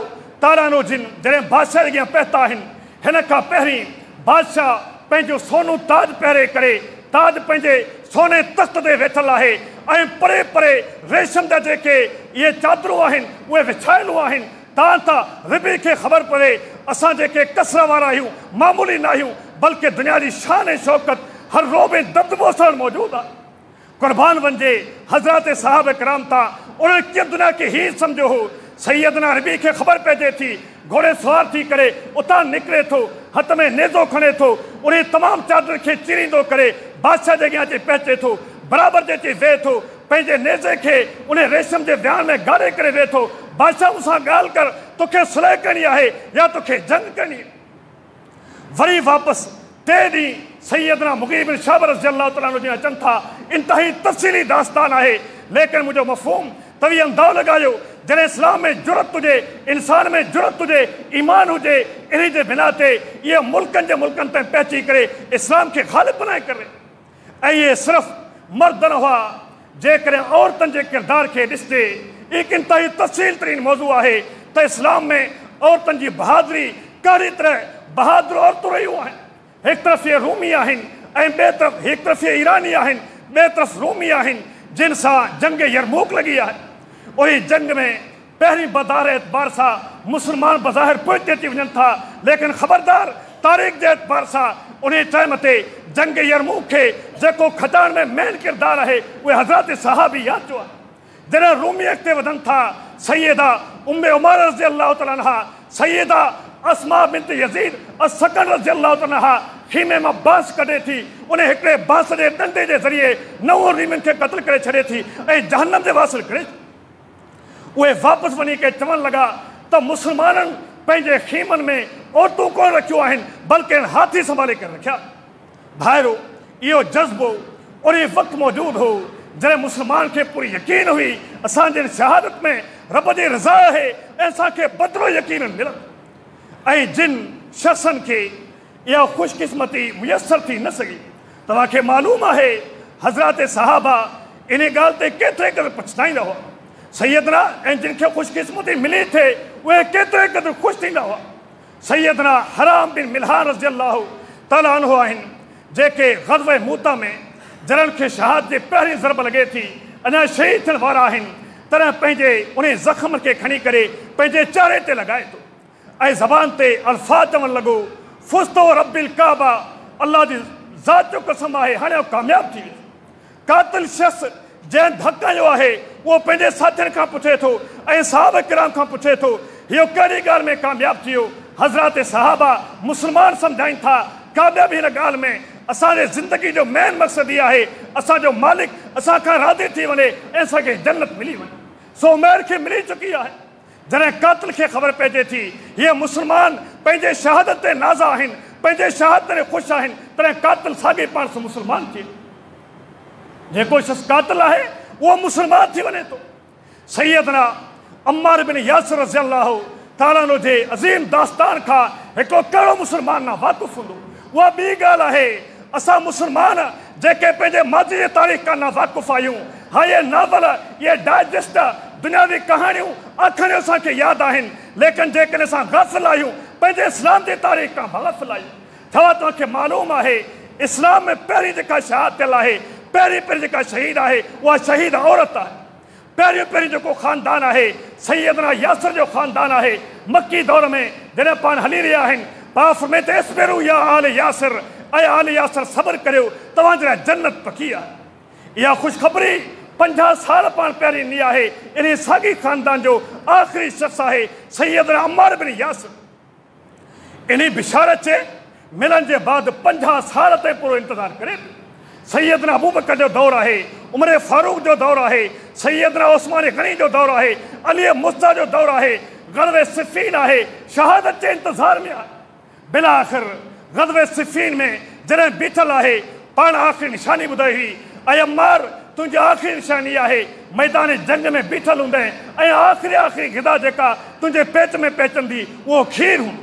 तआला अन्हु जिन जॾहिं बादशाह जे अॻियां पहुता आहिनि, हिन खां पहिरीं बादशाह पंहिंजो सोनो ताज पहिरे करे ताज पंहिंजे सोने तख़्त ते वेठल आहे ऐं परे परे रेशम जा जेके इहे चादरूं आहिनि उहे विछायलूं आहिनि। तां रबी खे ख़बर पवे असां जेके कसर वारा आहियूं मामूली न आहियूं, बल्कि दुनिया जी शान ऐं शौक़त हर रोब ऐं दबदबो सां मौजूदु आहे। क़ुर्बान वञे हज़रत साहब कराम था उन्हनि कीअं दुनिया खे हीअ सम्झो हो। सैयदना रबी खे ख़बर पइजे थी घोड़े सवार थी करे उतां निकिरे थो, हथ में नेज़ो खणे थो, उन तमामु चादर खे चिरींदो करे बादशाह जे अॻियां अची पहुचे थो, बराबरि जे अची वेहे थो, पंहिंजे नेज़े खे उन रेशम जे विहान में गाड़े करे वेहे थो, बादशाह मूंसां ॻाल्हि कर, तोखे सुलह करणी आहे या तोखे जंग करणी आहे। वरी वापसि 3 ॾींहं सैयदना मुग़ीर बिन शाब रज़ी अल्लाह तआला अन्हु अचनि था, इंतिहाई तफ़सीली दास्तान आहे, लेकिन मुंहिंजो मफ़हूम तव्हीं अंदाज़ो लॻायो जॾहिं इस्लाम में जुरत हुजे, इंसान में जुरत हुजे, ईमान हुजे, इन जे बिना ते इहे मुल्कनि जे मुल्कनि ताईं पहुची करे इस्लाम खे ग़ालिब बनाए करे। ऐं इहे सिर्फ़ु मर्द न हुआ, जेकॾहिं औरतुनि जे किरदार खे ॾिसजे हिकु इंतिहाई तफ़सील तरीन मौज़ू आहे त इस्लाम में औरतुनि जी बहादुरी कहिड़ी तरह बहादुर औरतूं रहियूं आहिनि। हिकु तरफ़ इहे रूमी आहिनि ऐं ॿिए तरफ़ हिकु तरफ़ इहे ईरानी आहिनि, ॿिए तरफ़ रूमी आहिनि, जिन सां जंग यरमूक लॻी आहे। उन जंग में पहिरीं बदार एतबार सां मुस्लमान बज़ाहिर पोइ अची वञनि था, लेकिन ख़बरदार तारीख़ जे एतबार सां उन टाइम ते जंग यरमूक खे जेको खटाइण में मेन किरदारु आहे उहे हज़रत सहाबी यादि जो आहे। जॾहिं रूमी अॻिते वधनि था, सैयदा उम्मे उमर रज़ी अल्लाह तआला अन्हा, सैयदा अस्मा बिन्त यज़ीद अस्सकन रज़ी अल्लाह तआला अन्हा खीमे मां बांस कढे थी, उन हिकिड़े बांस जे डंडे जे ज़रिए 9 रीमियुनि खे क़त्ल करे छॾे थी ऐं जहन्नम जे वासिल करे। उहे वापसि वञी करे चवणु लॻा त मुस्लमाननि पंहिंजे खीमनि में औरतूं कोन रखियूं आहिनि, बल्कि हाथी संभाले करे रखिया। भाइरो, इहो जज़्बो उन वक़्तु मौजूदु हो जॾहिं मुस्लमान खे पूरी यकीन हुई असांजे शहादत में रब जी रज़ा आहे ऐं असांखे बदिलो यकीन मिलंदो। ऐं जिन शख़्सनि खे इहा ख़ुशकिस्मती मुयसरु थी न सघी, तव्हांखे मालूम आहे हज़रत सहाबा इन ॻाल्हि ते केतिरे क़दुरु पछताईंदा हुआ। सैयदना ऐं जिन खे ख़ुशकिस्मती मिली थिए उहे केतिरे क़दुरु ख़ुशि थींदा हुआ। सैयदना हराम बिन मिल्हान रज़ी अल्लाह तआला अन्हु आहिनि, जेके ग़ज़वे मूता में जरन खे शहादत जे पहिरीं ज़रब लॻे थी, अञा शहीद थियण वारा आहिनि, तॾहिं पंहिंजे उन ज़ख़्म खे खणी करे पंहिंजे चेहरे ते लॻाए थो ऐं ज़बान ते अल्फाज़ चवणु लॻो, फुस्तो रब्बिल काबा, अल्लाह जी ज़ात जो कसम आहे, हाणे कामयाबु थी वियो। कातिल शख़्स जंहिं धक हयो आहे उहो पंहिंजे साथियुनि खां पुछे थो ऐं सहाबा किराम खां पुछे थो, इहो कहिड़ी ॻाल्हि में कामयाबु थी वियो? हज़रत सहाबा मुस्लमान सम्झाइनि था, कामयाबी हिन ॻाल्हि में असांजे ज़िंदगी जो मेन मक़सदु इहो आहे, असांजो मालिक असां खां राज़ी थी वञे ऐं असांखे जन्नत मिली वञे। सो उमर खे मिली चुकी आहे। जॾहिं कातिल खे ख़बर पइजे थी हीअ मुस्लमान पंहिंजे शहादत ते नाज़ा आहिनि, पंहिंजे शहादत ते ख़ुशि आहिनि, तॾहिं कातिल साॻे पाण सां मुस्लमान थिए। जेको शख़्स कातिल आहे उहो मुस्लमान थी वञे थो। सैयदना अम्मार बिन यासिर रज़ियल्लाहु ताला अन्हु जे अज़ीम दास्तान खां हिकिड़ो कहिड़ो मुस्लमान न वाक़ुफ़ हूंदो। उहा ॿी ॻाल्हि आहे, असां मुस्लमान जेके पंहिंजे माज़ी जे तारीख़ खां न वाक़ुफ़ आहियूं, हा इहे नावल, इहे डाइजेस्ट, दुनियावी कहाणियूं आख़िर असांखे यादि आहिनि, लेकिन जेकॾहिं असां गाफ़िल आहियूं, पंहिंजे इस्लाम जे तारीख़ खां गाफ़िल आहियूं। छा तव्हांखे मालूम आहे इस्लाम में पहिरीं जेका शहादत थियल आहे, पहिरीं जेका शहीद आहे, उहा शहीद औरत आहे। पहिरीं जेको ख़ानदान आहे सैयदना यासिर जो ख़ानदान आहे। मक्की दौर में जॾहिं पाण हली रहिया आहिनि, पाण फरमाए त इस्बिरू या आल यासिर, ऐं आल यासिर सब्र करियो, तव्हांजे लाइ जन्नत पकी आहे। इहा ख़ुशख़बरी 50 साल पाण पहिरीं ॾिनी आहे। इन साॻी ख़ानदान जो आख़िरी शख़्स आहे सैयदना अम्मार बिन यासिर। इन बिशारत जे मिलण जे बाद 50 साल ताईं पूरो इंतज़ारु करे। सैयदना अबू बकर जो दौर आहे, उमर फारूक जो दौर आहे, सैयदना उस्मान गनी जो दौर आहे, अली मुस्ता जो दौर आहे, ग़ज़वे सिफ़ीन आहे, शहादत जे इंतज़ार में आहे। बिला आख़िर ग़ज़वे सिफ़ीन में जॾहिं बीठल आहे, पाण आख़िरी निशानी ॿुधाई हुई, ऐं अम्मार तुंहिंजी आख़िरी निशानी आहे मैदान जंग में बीठल हूंदे ऐं आख़िरी ग़िज़ा जेका तुंहिंजे पेट में पहुचंदी उहो खीर हूंदो।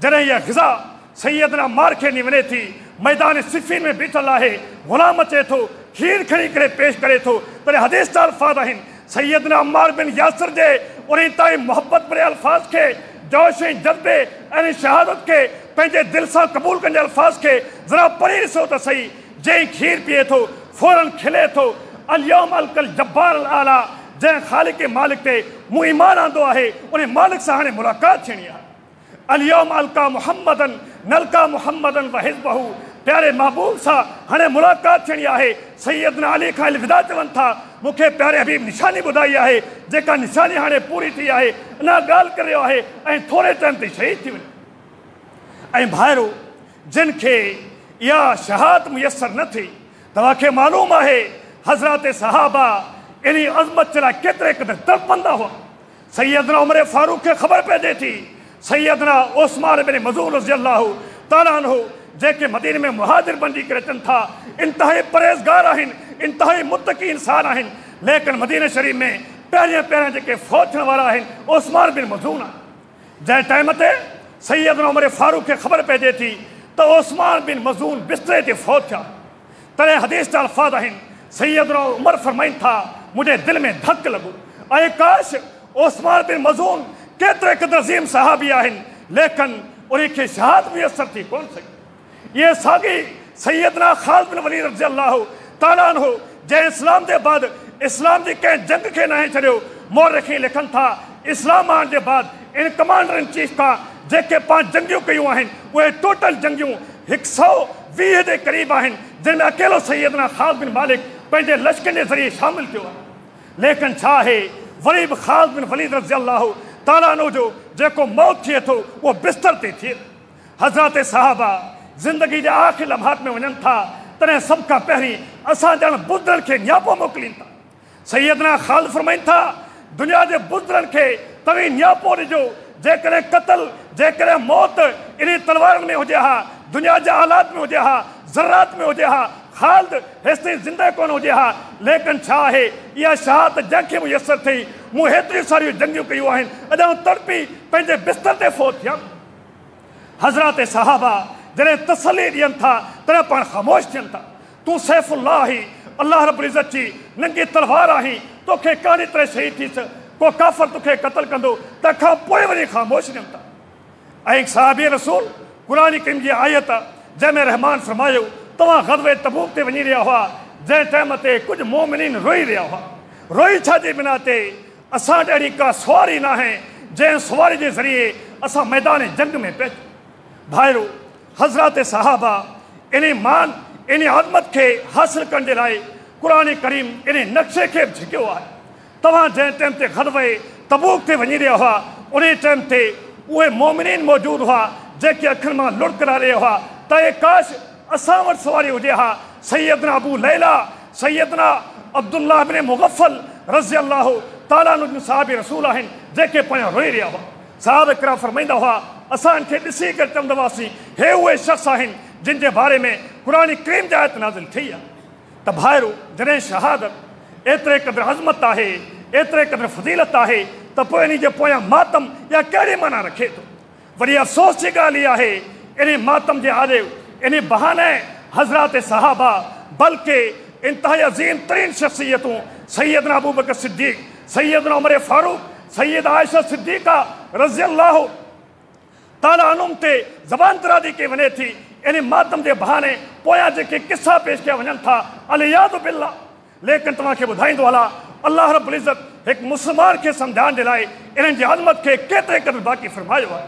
जॾहिं इहा ग़िज़ा सैयदना अम्मार खे ॾिनी वञे थी, मैदान सिफ़ीन में बीठल आहे, ग़ुलाम अचे थो, खीर खणी करे पेश करे थो, तॾहिं हदीस जा अल्फाज़ आहिनि सैयदना अम्मार बिन यासिर जे उन ताईं मोहबत भरे अल्फाज़ खे, जोश ऐं जज़्बे ऐं शहादत खे पंहिंजे दिलि सां क़बूल कंदे अल्फाज़ खे ज़रा पढ़ी ॾिसो त सही। जंहिं खीर पीए थो फौरन खिले थो, अल-यौम अलकल जब्बार अल-आला, जंहिं ख़ालिक मालिक ते मूं ईमान आंदो आहे, उन मालिक सां हाणे मुलाक़ात थियणी आहे। अल-यौम अलका मुहम्मदन नलका मुहम्मदन व हिज़्बहू, प्यारे महबूब सां हाणे मुलाक़ात थियणी आहे। सैयदना अली खां अलविदा चवनि था, मूंखे प्यारे हबीब निशानी ॿुधाई आहे, जेका निशानी हाणे पूरी थी आहे, अञा ॻाल्हि करे रहियो आहे ऐं थोरे टाइम ते शहीद थी वञे। ऐं भाइरो जिन खे इहा शहादत मुयसर न थी, तव्हांखे मालूम आहे हज़रत सहाबा इन अज़मत जे लाइ केतिरे क़दुरु तड़पंदा हुआ। सैयदना उमर फारूक खे ख़बर पइजे थी, सैयदना उस्मान बिन मज़ून रज़ियल्लाहु ताला अन्हु जेके मदीने में मुहाजिर बणिजी करे अचनि था, इंतिहाई परहेज़गार आहिनि, इंतिहाई मुत्तक़ी इंसान आहिनि, लेकिन मदीने शरीफ़ में पहिरियां जेके फ़ौत थियण वारा आहिनि उस्मान बिन मज़ून आहे। जंहिं टाइम ते सैयदना उमर फारूक खे ख़बर पइजे थी त उस्मान बिन मज़ून बिस्तरे ते फ़ौत थिया, तॾहिं हदीस जा अल्फाज़ आहिनि सैयदना उमर फरमाइनि था, मुंहिंजे दिलि में धक लॻो, ऐं काश उस्मान बिन मज़ून केतिरे क़दुरु अज़ीम सहाबी आहिनि, लेकिन उनखे शहादत मुयसर थी कोन सघी। इहे साॻी सैयदना ख़ालिद बिन वलीद रज़ियल्लाहु ताला अन्हु जंहिं इस्लाम जे बाद इस्लाम जी कंहिं जंग खे न छॾियो, मोरख़ी लिखनि था इस्लाम आणण जे बाद इन कमांडर इन चीफ खां जेके 5 जंगियूं कयूं आहिनि, उहे टोटल जंगियूं 120 जे क़रीब आहिनि, जिन में अकेलो सैयदना ख़ालिद बिन मालिक पंहिंजे लश्कर जे ज़रिए शामिल थियो आहे। लेकिन छा आहे, वरी बि ख़ालिद बिन वलीद रज़ियल्लाहु ताला अन्हु जो जेको मौत थिए थो उहो बिस्तर ते थिए। हज़रत सहाबा ज़िंदगी जे आख़िरी लम्हात में वञनि था, तॾहिं सभ खां पहिरीं असां ॼण बुज़ुर्गनि खे नियापो मोकिलीनि था। सैयदना ख़ालिद फरमाइनि था, दुनिया जे बुज़ुर्गनि खे तव्हीं नियापो ॾिजो, जेकॾहिं क़त्ल, जेकॾहिं मौत इन तलवारनि में हुजे हा, दुनिया जे आलात में हुजे हा, ज़रात में हुजे हा, ख़ालिद हेसिताईं ज़िंदा कोन हुजे हा, लेकिन छा आहे इहा शहादत जंहिंखे मुयसर थी, मूं हेतिरियूं सारियूं जंगियूं कयूं आहिनि, अॼु तड़पी पंहिंजे बिस्तर ते फ़ौत थिया। हज़रत सहाबा जॾहिं तसली ॾियनि था, तॾहिं पाण ख़ामोश थियनि था। तूं सैफ़ुल्लाह आहीं, अल्लाह रब्बुल इज़्ज़त जी नंगी तलवार आहीं, तोखे कहिड़ी तरह शहीद थीस, को काफ़िर तोखे क़त्ल कंदो, तंहिंखां पोइ वरी ख़ामोश थियनि था। ऐं सहाबी रसूल क़ुरान करीम जी आयत जंहिंमें रहमान फरमायो, तव्हां ग़ज़वे तबूक ते वञी रहिया हुआ, जै टाइम ते कुछ मोमिनीन रोई रहा हुआ। रोई छाजे बिना ते असां अड़ी का सवारी ना है जै सवारी के जरिए असां मैदान जंग में पे भाईरो हजरत सहाबा इन मान इन आज़मत के हासिल करने के लिए कुरान करीम इन नक्शे के झिकियो है। तव्हां जै टाइम ते ग़ज़वे तबूक ते वञी रहा हुआ उन टाइम ते उहे मोमिनीन मौजूद हुआ जेके अखियुनि मां लुढ़करा रहा हुआ त काश असां वटि सवारी हुजे हा। सैयदना अबू लैला सैयदना अब्दुल्लाह इब्न मुग़फ़ल रज़ी अल्लाहु ताला अन्हु साहब रसूल आहिनि जेके पाण रोई रहा हुआ। साहब इकराम फरमाईंदा हुआ असां इनखे ॾिसी करे चवंदा हुआसीं हे उहे शख़्स आहिनि जिन जे बारे में कुरान करीम जी आयत नाज़िल थी आहे त भाइरो जॾहिं शहादत एतिरे क़दुरु अज़मत आहे एतिरे क़दुरु फज़ीलत आहे त पोइ इन जे पोयां मातम या कहिड़ी माना रखे थो। वरी अफ़सोस जी ॻाल्हि इहा आहे इन मातम जे आॾे इन बहाने हज़रत सहाबा बल्कि इंतहाई अज़ीम तरीन शख़्सियतूं सैयदना अबू बकर सिद्दीक़ सैयदना उमर फारूक सैयद आयशा सिद्दीक़ा रज़ी अल्लाहु ताला अन्हुम ते ज़बान तरादी के वञे थी। इन मातम जे बहाने पोयां जेके किस्सा पेश कया वञनि था अलियादु बिल्लाह। लेकिन तव्हांखे ॿुधाईंदो हलां अल्लाह रब्बुल इज़्ज़त हिकु मुस्लमान खे सम्झाइण जे लाइ इन्हनि जी आज़मत खे केतिरे क़दुरु बाक़ी फरमायो आहे।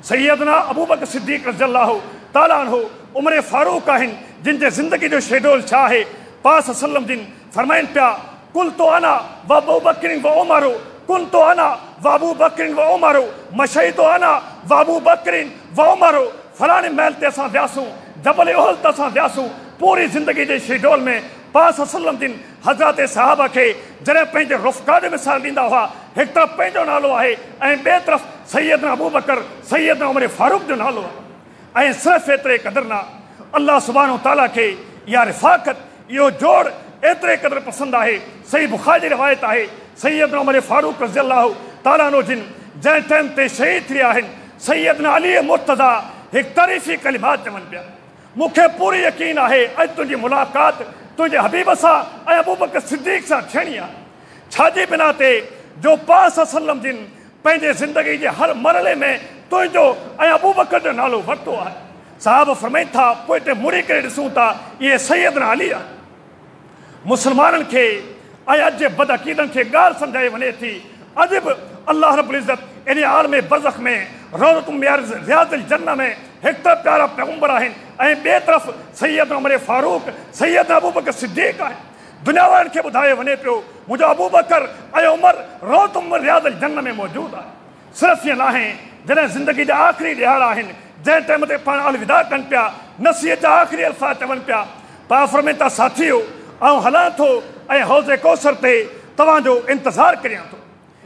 सैयदना अबू बकर सिद्दीक़ रज़ी अल्लाहु ताला अन्हु उमर फारूक आहिनि जिन जे ज़िंदगी जो शेडोल छा आहे। पास सल्लम जिन फरमाइनि पिया कुल तो आना व अबू बकर व उमर कुल तो आना व अबू बकर व उमर मशई तो आना व अबू बकर व उमर फलाणे महल ते असां वियासूं जबल उहद ते असां वियासूं। पूरी ज़िंदगी जे शेडोल में पास सल्लम जिन हज़रत सहाबा खे जॾहिं पंहिंजे रुफ़क़ा जो मिसाल ॾींदा हुआ हिकु तरफ़ पंहिंजो नालो आहे ऐं ॿिए तरफ़ सैयदना अबू बकर सैयदना उमर फारूक जो नालो आहे। ऐं सिर्फ़ु एतिरे क़दुरु न अल्लाह सुब्हानो ताला खे इहा रिफ़ाक़त इहो जोड़ एतिरे क़दुरु पसंदि आहे। सही बुख़ारी जी रिवायत आहे सैयदना उमर फारूक रज़ी अल्लाहु ताला अन्हु जिन जंहिं टाइम ते शहीद थी विया आहिनि सैयदना अली मुर्तज़ा हिकु तारीफ़ी कलिमात चवनि पिया मूंखे पूरी यकीन आहे अॼु तुंहिंजी मुलाक़ात तुंहिंजे हबीब सां ऐं अबू बकर सिद्दीक़ सां थियणी आहे। छाजे बिना ते जो पास सल्लम जिन पंहिंजे ज़िंदगी जे हर मरहले में तुंहिंजो ऐं अबू बकर जो नालो वरितो आहे। साहब फरमाइनि था पोइ हिते मुड़ी करे ॾिसूं था इहे सैयदना अली आहे। मुस्लमाननि खे ऐं अॼु जे बदअक़ीदनि खे ॻाल्हि सम्झाई वञे थी। अॼु बि अल्लाह रब्बुल इज़्ज़त इन आलम बरज़ख़ में रौज़तुम मिन रियाज़िल जन्नह में हिकु तरफ़ प्यारा पैगंबर आहिनि ऐं ॿिए तरफ़ सैयदना उमर फारूक सैयदना अबू बकर सिद्दीक़ आहे। दुनिया वारनि खे ॿुधायो वञे पियो मुंहिंजो अबू बकर ऐं उमर रौज़तुम मिन रियाज़िल जन्नह में मौजूदु आहे। सिर्फ़ु ईअं न आहे जॾहिं ज़िंदगी जा आख़िरी ॾियार आहिनि जंहिं टाइम ते पाण अलविदा कनि पिया नसीहत जा आख़िरी अल्फाज़ चवनि पिया पाण फरमाइनि था साथियो आउं हलां थो ऐं हौज़े कौसर ते तव्हांजो इंतज़ारु करियां थो।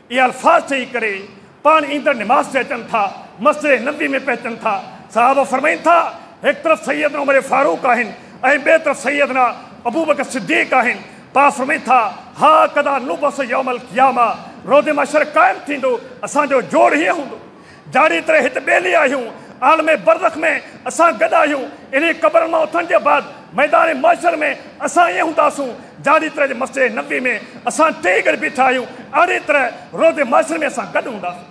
इहे अल्फाज़ चई करे पाण ईंदड़ निमाज़ ते अचनि था मस्जिद नबी में पिया अचनि था। साहब फरमाइनि था हिकु तरफ़ सैयदना उमर फारूक आहिनि ऐं ॿिए तरफ़ सैयदना अबू बकर सिद्दीक़ आहिनि। पाण फरमाइनि था हा कदा नुबस यौमल क़ियामा रोज़े महशर क़ाइमु थींदो असांजो जोड़ हीअं हूंदो। जाड़ी तरह हिते ॿेली आहियूं आलम बरज़ख़ में असां गॾु आहियूं इन क़बर मां उथण जे बाद मैदान महशर में असां ईअं हूंदासूं। जाड़ी तरह जे मस्जिद नबी में असां टे गॾु बीठा आहियूं अहिड़ी तरह रोज़े महशर में असां गॾु हूंदासीं।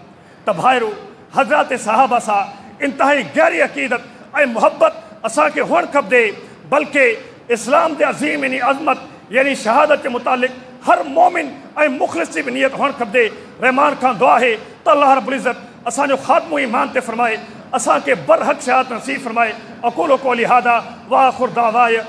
त भाइरो हज़रत सहाबा सां इंतहाई गहरी अक़ीदत ऐं मुहबत असांखे हुअणु खपे बल्कि इस्लाम जे अज़ीम इन अज़मत यानी शहादत जे मुतालिक़ हर मोमिन ऐं मुख़लिस जी बि नियत हुअणु खपे। रहमान खां दुआ आहे त अल्लाह रब्बुल इज़्ज़त असांजो ख़ात्मो ईमान ते फ़रमाए असांखे बरहक़ शहादत नसीब फ़रमाए। अक़ूलु क़ौली हाज़ा व आख़िरु दावाया